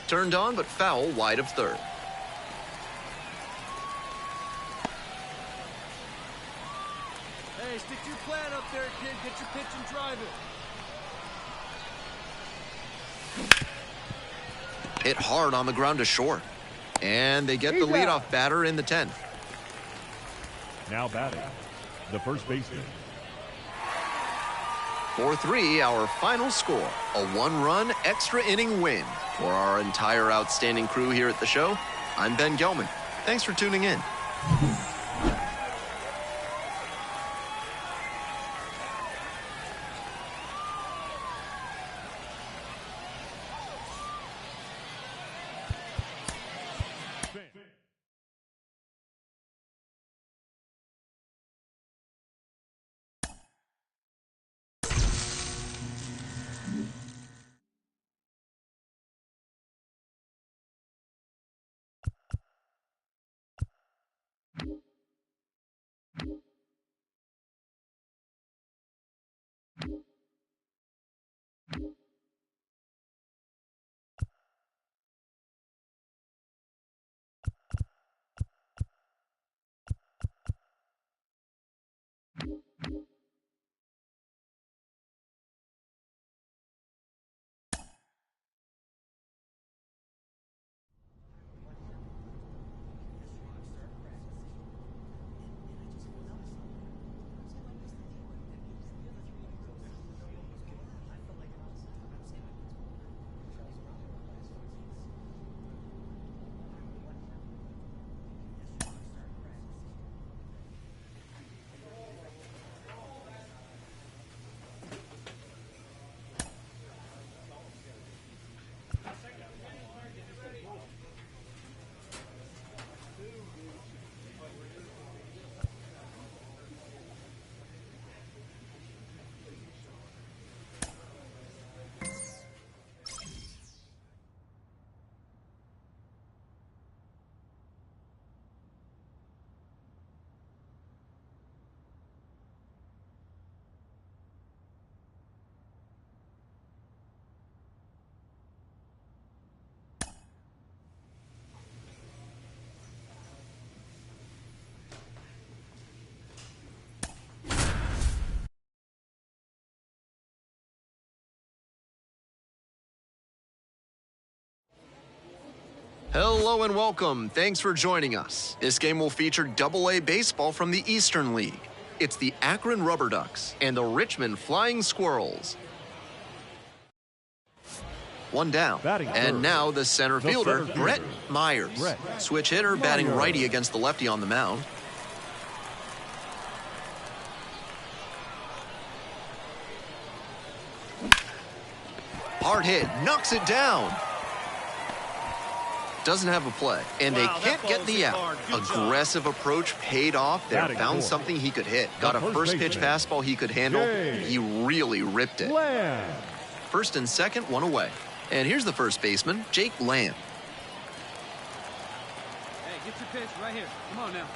Turned on, but foul wide of third. Hey, stick to your plan up there, kid. Get your pitch and drive it. Hit hard on the ground to short. And they get the leadoff batter in the 10th. Now batting, the first baseman. 4-3, our final score. A 1-run extra inning win. For our entire outstanding crew here at the show, I'm Ben Gelman. Thanks for tuning in. Hello and welcome. Thanks for joining us. This game will feature Double-A baseball from the Eastern League. It's the Akron Rubber Ducks and the Richmond Flying Squirrels. One down. And now the center fielder, Brett Myers. Switch hitter, batting righty against the lefty on the mound. Hard hit, knocks it down. Doesn't have a play, and they can't get the out. Aggressive approach paid off there. Found something he could hit. Got a first pitch fastball he could handle. He really ripped it. First and second, one away. And here's the first baseman, Jake Lamb. Hey, get your pitch right here. Come on now.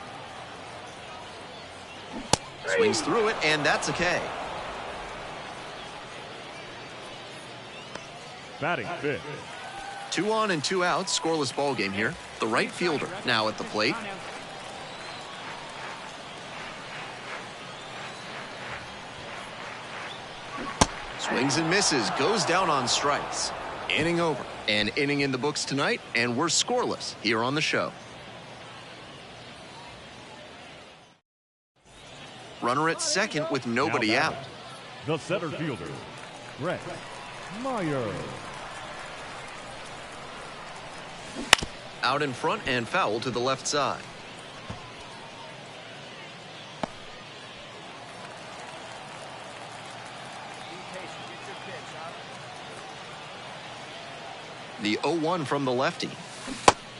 Swings through it, and that's a K. Batting fifth. 2 on and 2 out, scoreless ball game here. The right fielder now at the plate. Swings and misses, goes down on strikes. Inning over. An inning in the books tonight, and we're scoreless here on the show. Runner at second with nobody out. The center fielder, Brett Myers. Out in front and foul to the left side. The 0-1 from the lefty.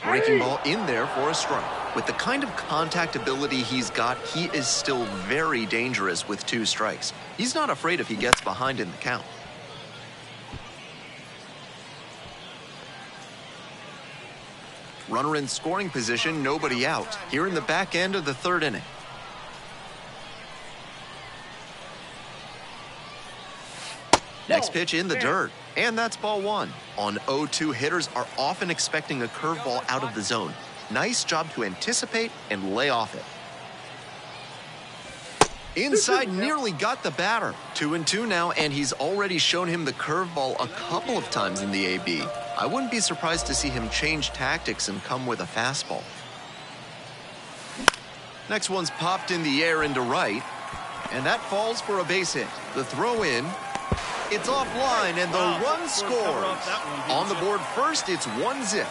Breaking ball in there for a strike. With the kind of contact ability he's got, he is still very dangerous with 2 strikes. He's not afraid if he gets behind in the count. Runner in scoring position, nobody out. Here in the back end of the 3rd inning. Next pitch in the dirt, and that's ball 1. On 0-2, hitters are often expecting a curveball out of the zone. Nice job to anticipate and lay off it. Inside, nearly got the batter. 2-2 now, and he's already shown him the curveball a couple of times in the AB. I wouldn't be surprised to see him change tactics and come with a fastball. Next one's popped in the air into right, and that falls for a base hit. The throw in, it's offline, and the run scores. On the board first, it's 1-0.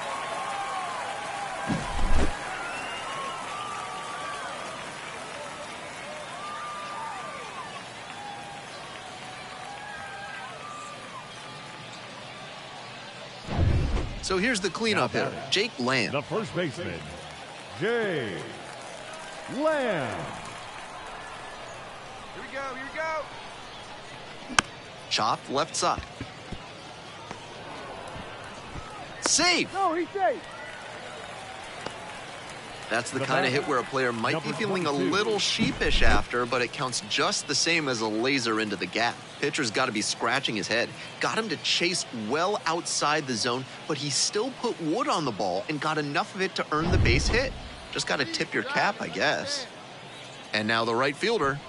So here's the cleanup hitter, Jake Lamb. The first baseman, Jake Lamb. Here we go, here we go. Chopped left side. Safe. No, he's safe. That's the kind of hit where a player might be feeling a little sheepish after, but it counts just the same as a laser into the gap. Pitcher's got to be scratching his head. Got him to chase well outside the zone, but he still put wood on the ball and got enough of it to earn the base hit. Just got to tip your cap, I guess. And now the right fielder,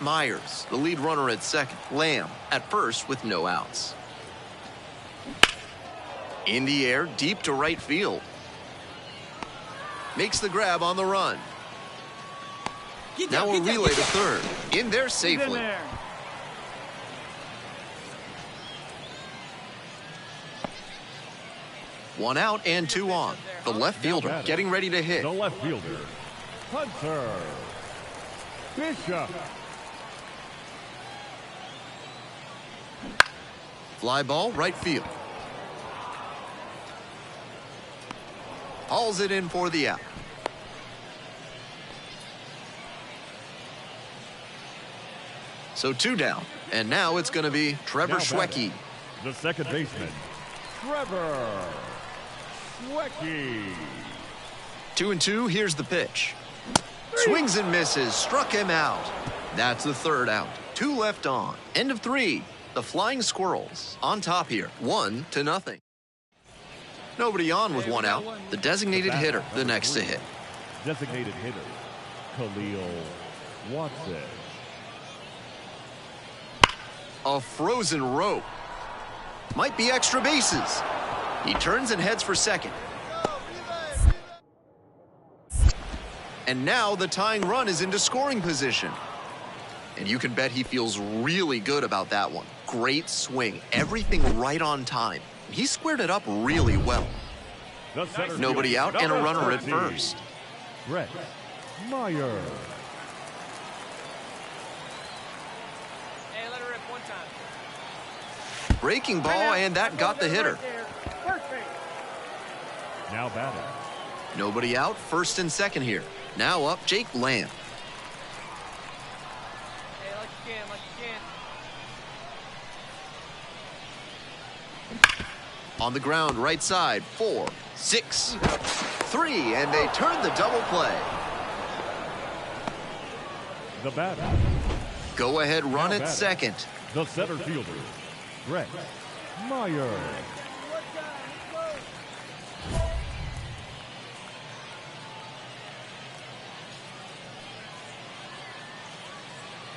Myers, the lead runner at second. Lamb at first with no outs. In the air, deep to right field. Makes the grab on the run. Now a relay to third. In there safely. One out and two on. The left fielder getting ready to hit. The left fielder, Hunter Bishop. Fly ball, right field. Hauls it in for the out. So two down. And now it's going to be Trevor Schwecke. The second baseman, Trevor Schwecke. 2-2, here's the pitch. Swings and misses, struck him out. That's the third out. Two left on. End of three. The Flying Squirrels on top here, 1-0. Nobody on with one out. The designated hitter, the next to hit. Designated hitter, Khalil Watson. A frozen rope. Might be extra bases. He turns and heads for second. And now the tying run is into scoring position. And you can bet he feels really good about that one. Great swing, everything right on time. He squared it up really well. Nobody out and a runner at first. Brett Meyer. Hey, let her rip one time. Breaking ball, and that got the hitter. Now batting. Nobody out, first and second here. Now up, Jake Lamb. Hey, like you can, like you can. On the ground, right side, 4, 6, 3, and they turn the double play. The batter. Go ahead, run at second. The center fielder, Brett Meyer.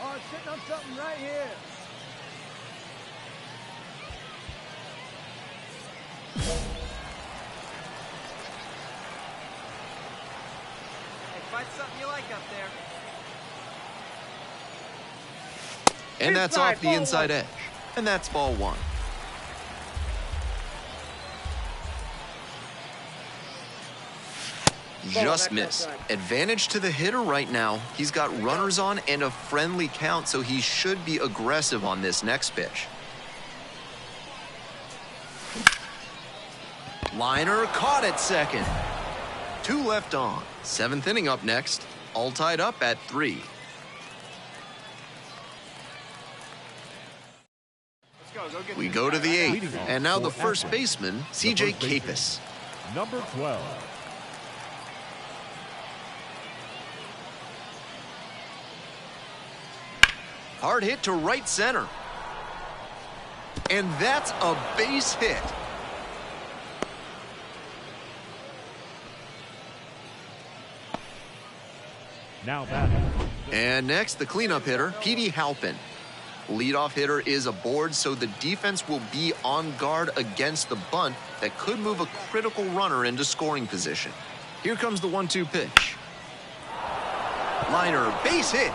Oh, it's sitting on something right here. Hey, find something you like up there. And that's off the inside edge. And that's ball one. Just missed. Advantage to the hitter right now. He's got runners on and a friendly count, so he should be aggressive on this next pitch. Liner caught at second. 2 left on. 7th inning up next. All tied up at 3. We go to the 8th, and now the first baseman, C.J. Capus. Number 12. Hard hit to right center. And that's a base hit. Now batting. And next, the cleanup hitter, Petey Halpin. Leadoff hitter is aboard, so the defense will be on guard against the bunt that could move a critical runner into scoring position. Here comes the 1-2 pitch. Liner, base hit.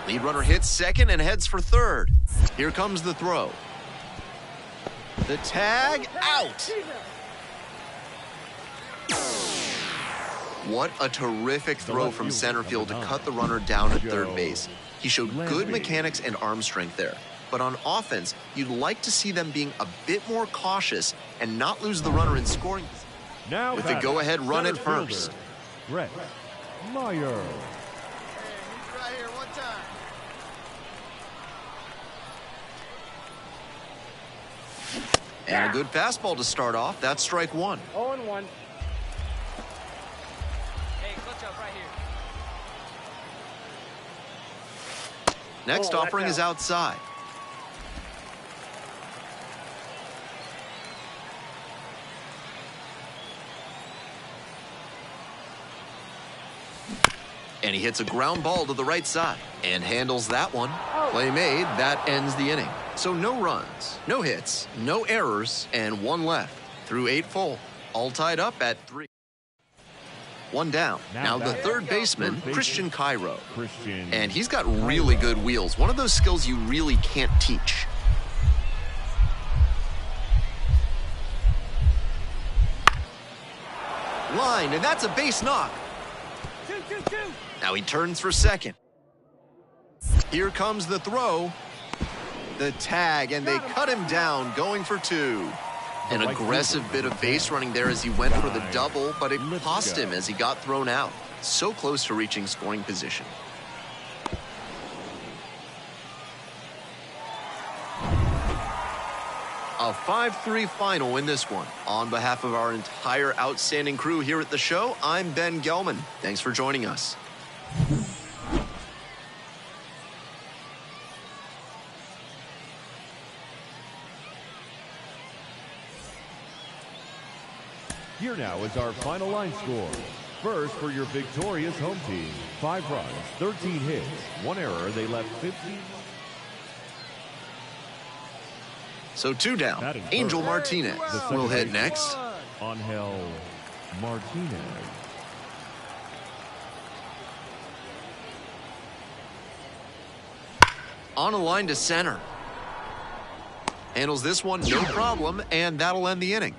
Lead runner hits second and heads for third. Here comes the throw. The tag, out. What a terrific throw from center field to cut the runner down at third base. He showed good mechanics and arm strength there. But on offense, you'd like to see them being a bit more cautious and not lose the runner in scoring. Now with the go-ahead run at first. Brett Meyer. Right here, one time. And a good fastball to start off. That's strike one. 0-1. Hey, clutch up right here. Next offering is outside. And he hits a ground ball to the right side and handles that one. Play made, that ends the inning. So no runs, no hits, no errors, and one left. Through 8 full, all tied up at 3. One down. Now the third baseman, Christian Cairo. And he's got really good wheels. One of those skills you really can't teach. Line, and that's a base knock. 2-2-2. Now he turns for second. Here comes the throw. The tag, and they cut him down, going for 2. An aggressive bit of base running there as he went for the double, but it cost him as he got thrown out. So close to reaching scoring position. A 5-3 final in this one. On behalf of our entire outstanding crew here at the show, I'm Ben Gelman. Thanks for joining us. Here now is our final line score. First for your victorious home team. 5 runs, 13 hits, 1 error. They left 15. So 2 down. Angel Martinez will hit next. Angel Martinez. On a line to center. Handles this one, no problem, and that'll end the inning.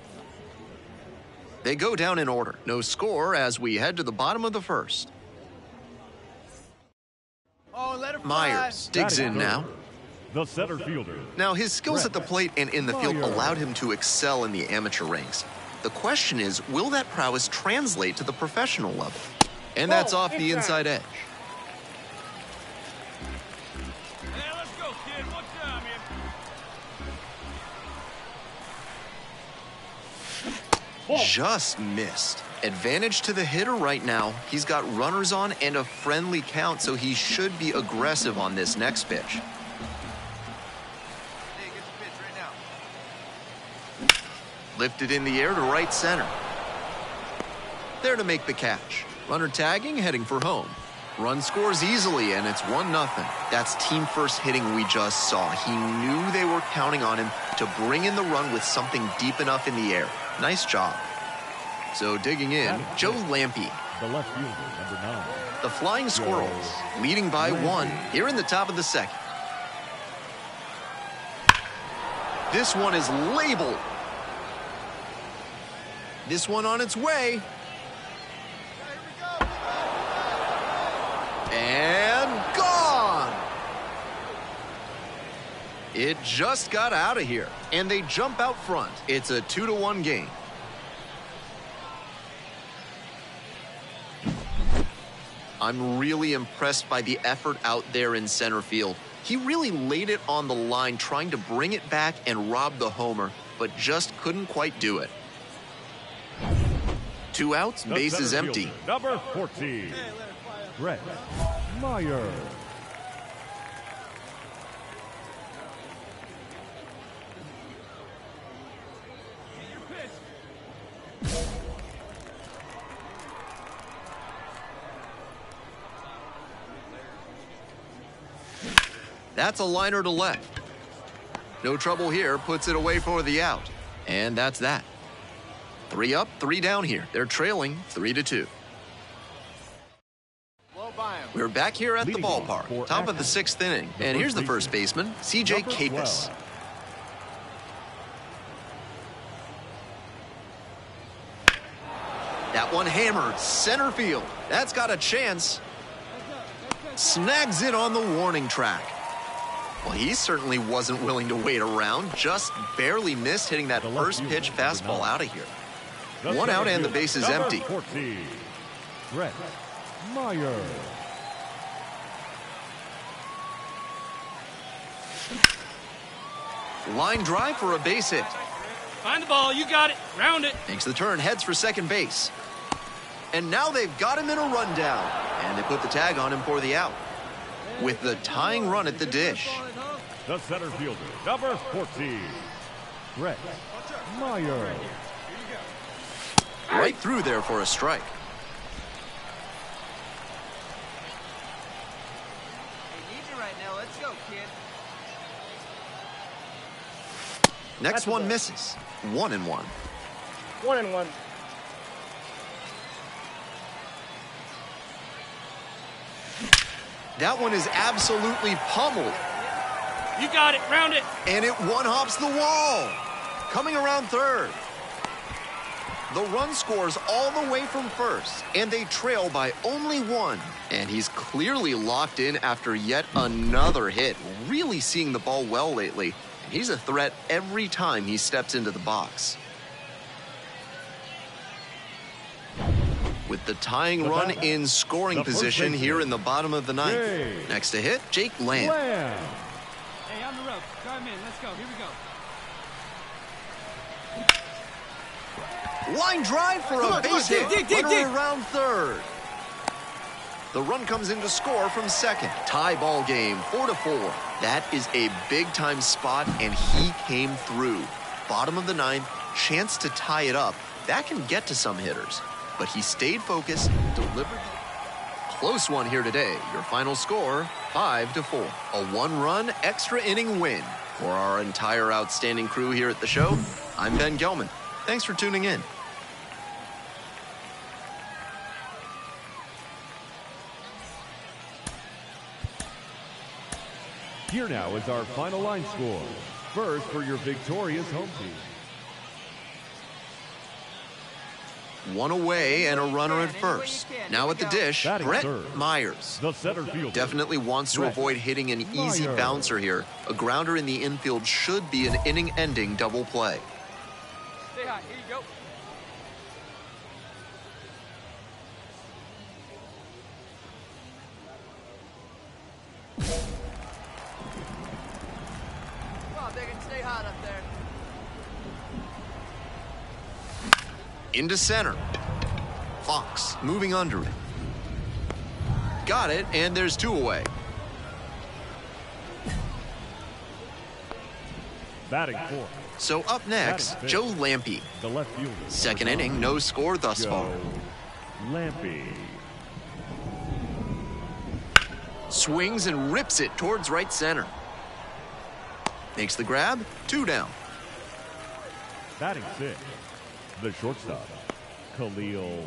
They go down in order. No score as we head to the bottom of the first. Oh, let it fly. Myers digs in now. The center fielder. Now, his skills at the plate and in the field allowed him to excel in the amateur ranks. The question is, will that prowess translate to the professional level? And that's off the inside edge. Hey, let's go, kid. One time, man. Just missed. Advantage to the hitter right now. He's got runners on and a friendly count, so he should be aggressive on this next pitch. Hey, get the pitch right now. Lifted in the air to right center. There to make the catch. Runner tagging, heading for home. Run scores easily, and it's 1-0. That's team first hitting we just saw. He knew they were counting on him to bring in the run with something deep enough in the air. Nice job. So digging in, Joe Lampe. The left fielder, number 9. The Flying Squirrels leading by 1 here in the top of the second. This one is labeled. This one on its way. And gone. It just got out of here, and they jump out front. It's a 2-1 game. I'm really impressed by the effort out there in center field. He really laid it on the line, trying to bring it back and rob the homer, but just couldn't quite do it. 2 outs, base is empty. Number 14, Brett Meyer. That's a liner to left. No trouble here, puts it away for the out. And that's that. 3 up, 3 down here. They're trailing 3-2. We're back here at the ballpark, top of the 6th inning. And here's the first baseman, C.J. Capus. That one hammered, center field. That's got a chance. Snags it on the warning track. Well, he certainly wasn't willing to wait around. Just barely missed hitting that first pitch fastball out of here. 1 out and the base is empty. 14, Brett Meyer. Line drive for a base hit. Find the ball, you got it. Round it. Makes the turn, heads for second base. And now they've got him in a rundown. And they put the tag on him for the out. With the tying run at the dish. The center fielder, number 14, Brett Meyer. Right through there for a strike. They need you right now. Let's go, kid. Next one misses. 1-1. 1-1. That one is absolutely pummeled. You got it. Round it. And it one-hops the wall. Coming around third. The run scores all the way from first, and they trail by only 1. And he's clearly locked in after yet another hit. Really seeing the ball well lately. And he's a threat every time he steps into the box. With the tying run in scoring position here in the bottom of the 9th. Next to hit, Jake Lamb. Hey, on the rope. Drive him in. Let's go. Here we go. Line drive for a base hit. Runner around third. The run comes in to score from second. Tie ball game, 4-4. That is a big-time spot, and he came through. Bottom of the 9th, chance to tie it up. That can get to some hitters. But he stayed focused, delivered. Close one here today. Your final score, 5-4. A 1-run extra inning win. For our entire outstanding crew here at the show, I'm Ben Gelman. Thanks for tuning in. Here now is our final line score. First for your victorious home team. 1 away and a runner at first. Now at the dish, Brett Myers. The center fielder. Definitely wants to avoid hitting an easy bouncer here. A grounder in the infield should be an inning-ending double play. Stay high. Here you go. Come on, Biggin. Stay hot up there. Into center. Fox moving under it. Got it, and there's 2 away. Batting 4. So up next, Joe Lampe. The left fielder. Second inning, no score thus far. Lampe. Swings and rips it towards right center. Makes the grab, 2 down. Batting 6. The shortstop, Khalil.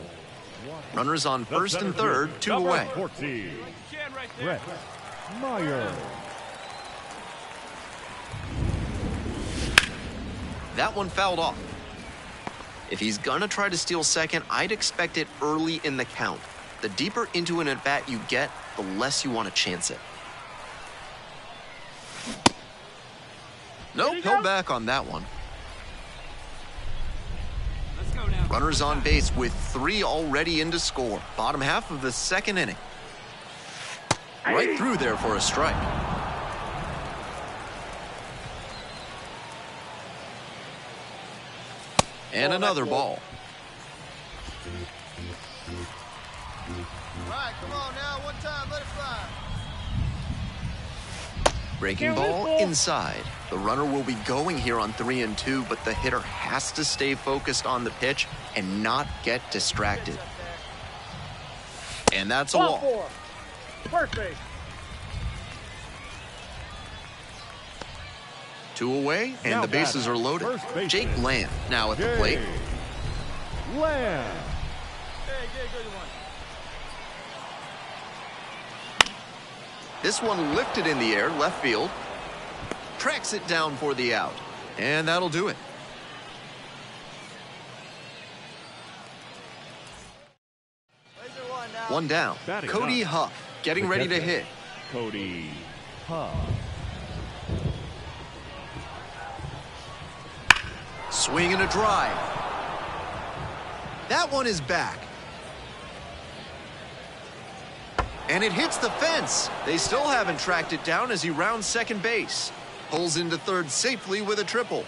Runners on first and third, 2 away. 14, Brett Meyer. That one fouled off. If he's gonna try to steal second, I'd expect it early in the count. The deeper into an at-bat you get, the less you want to chance it. Nope, he'll back on that one. Runners on base with 3 already in to score. Bottom half of the 2nd inning. Right through there for a strike. And another ball. Right, come on now, one time, let it fly. Breaking ball inside. The runner will be going here on 3 and 2, but the hitter has to stay focused on the pitch and not get distracted. And that's a walk. First base. Two away, and Now the bases batting, are loaded. first baseman, Jake Lamb now at the plate. Lamb. This one lifted in the air, left field. Tracks it down for the out. And that'll do it. One down. Batting Cody up. Huff getting ready to hit. Cody Huff. Swing and a drive. That one is back. And it hits the fence. They still haven't tracked it down as he rounds second base. Pulls into third safely with a triple.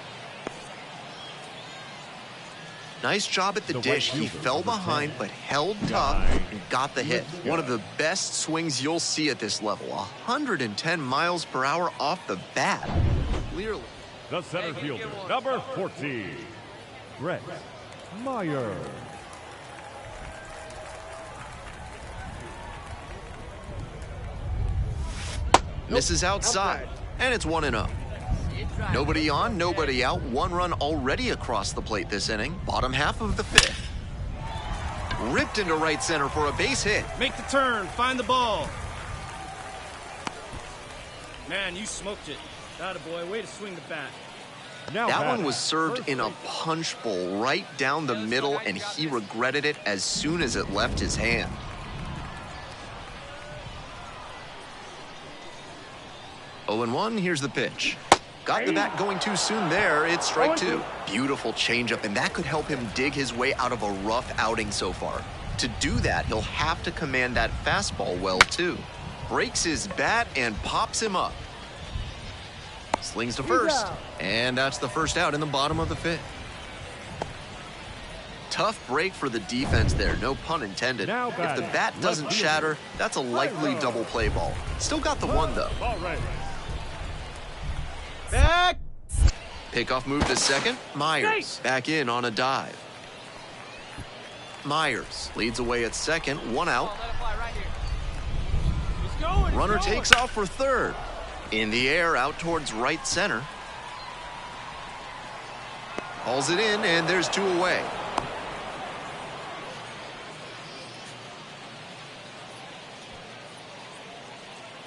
Nice job at the dish. He fell behind but held tough and got the hit. One of the best swings you'll see at this level. 110 miles per hour off the bat. Clearly. The center fielder, number 14, Brett Meyer. Misses outside, and it's 1-0. Nobody on, nobody out. One run already across the plate this inning. Bottom half of the fifth. Ripped into right center for a base hit. Make the turn, find the ball. Man, you smoked it. Attaboy, way to swing the bat. Now that batting, one was served in a punch bowl right down the middle, and he regretted it as soon as it left his hand. Oh, and 1, here's the pitch. Got the bat going too soon there. It's strike 2. Beautiful changeup, and that could help him dig his way out of a rough outing so far. To do that, he'll have to command that fastball well, too. Breaks his bat and pops him up. Slings to first, and that's the first out in the bottom of the fifth. Tough break for the defense there, no pun intended. If the bat doesn't shatter, that's a likely double play ball. Still got the one, though. Back! Pickoff move to second. Myers back in on a dive. Myers leads away at second, 1 out. Runner takes off for third. In the air, out towards right center. Hauls it in, and there's 2 away.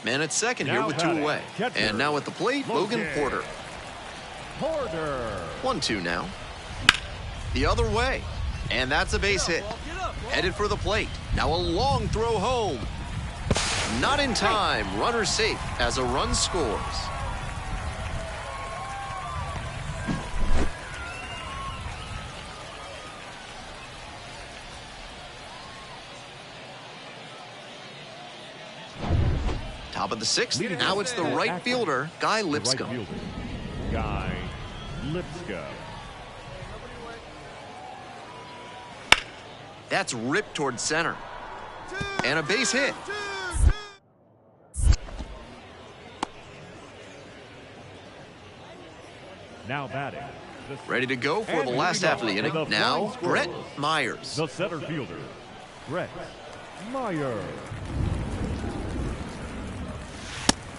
Man at second here with 2 away. And now at the plate, Logan Porter. 1-2 now. The other way. And that's a base hit. Headed for the plate. Now a long throw home. Not in time. Runner safe as a run scores. Top of the 6th. Now it's the right fielder, Guy Lipscomb. Guy Lipscomb. That's ripped towards center. And a base hit. Now batting. Ready to go for the last half of the inning. Now, Brett Myers. The center fielder, Brett Meyer.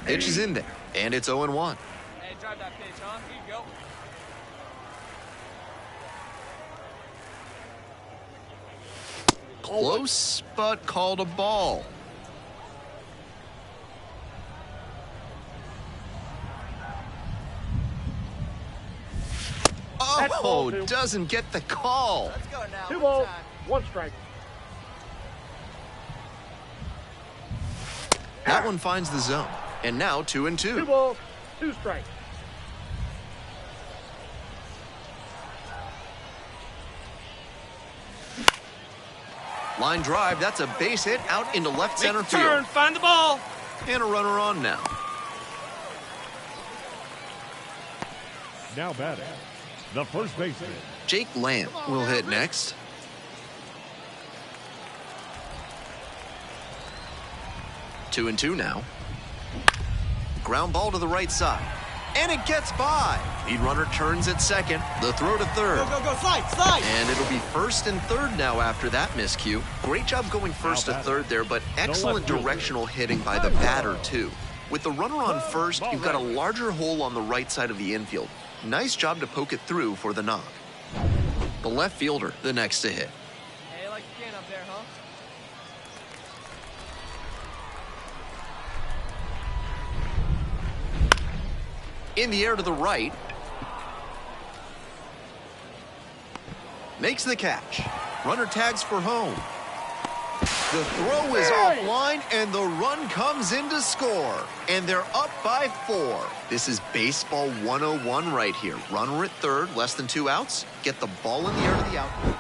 Pitch is in there, and it's 0-1. Hey, drive that pitch, huh? Here you go. Close, but called a ball. Oh, doesn't get the call. Let's go now. 2 balls, 1 strike. That one finds the zone. And now 2-2. 2 balls, 2 strikes. Line drive, that's a base hit out into left center Make the turn, field. find the ball. And a runner on now. Now batting. The first baseman, Jake Lamb will hit next. Two and two now. Ground ball to the right side. And it gets by. Lead runner turns at second. The throw to third. Go, go, go, slide, slide. And it'll be first and third now after that miscue. Great job going first to third there, but excellent directional hitting by the batter, too. With the runner on first, you've got a larger hole on the right side of the infield. Nice job to poke it through for the knock. The left fielder, the next to hit. Hey, like skin up there, huh? In the air to the right. Makes the catch. Runner tags for home. The throw is offline, and the run comes in to score. And they're up by 4. This is baseball 101 right here. Runner at third, less than 2 outs. Get the ball in the air to the outfield.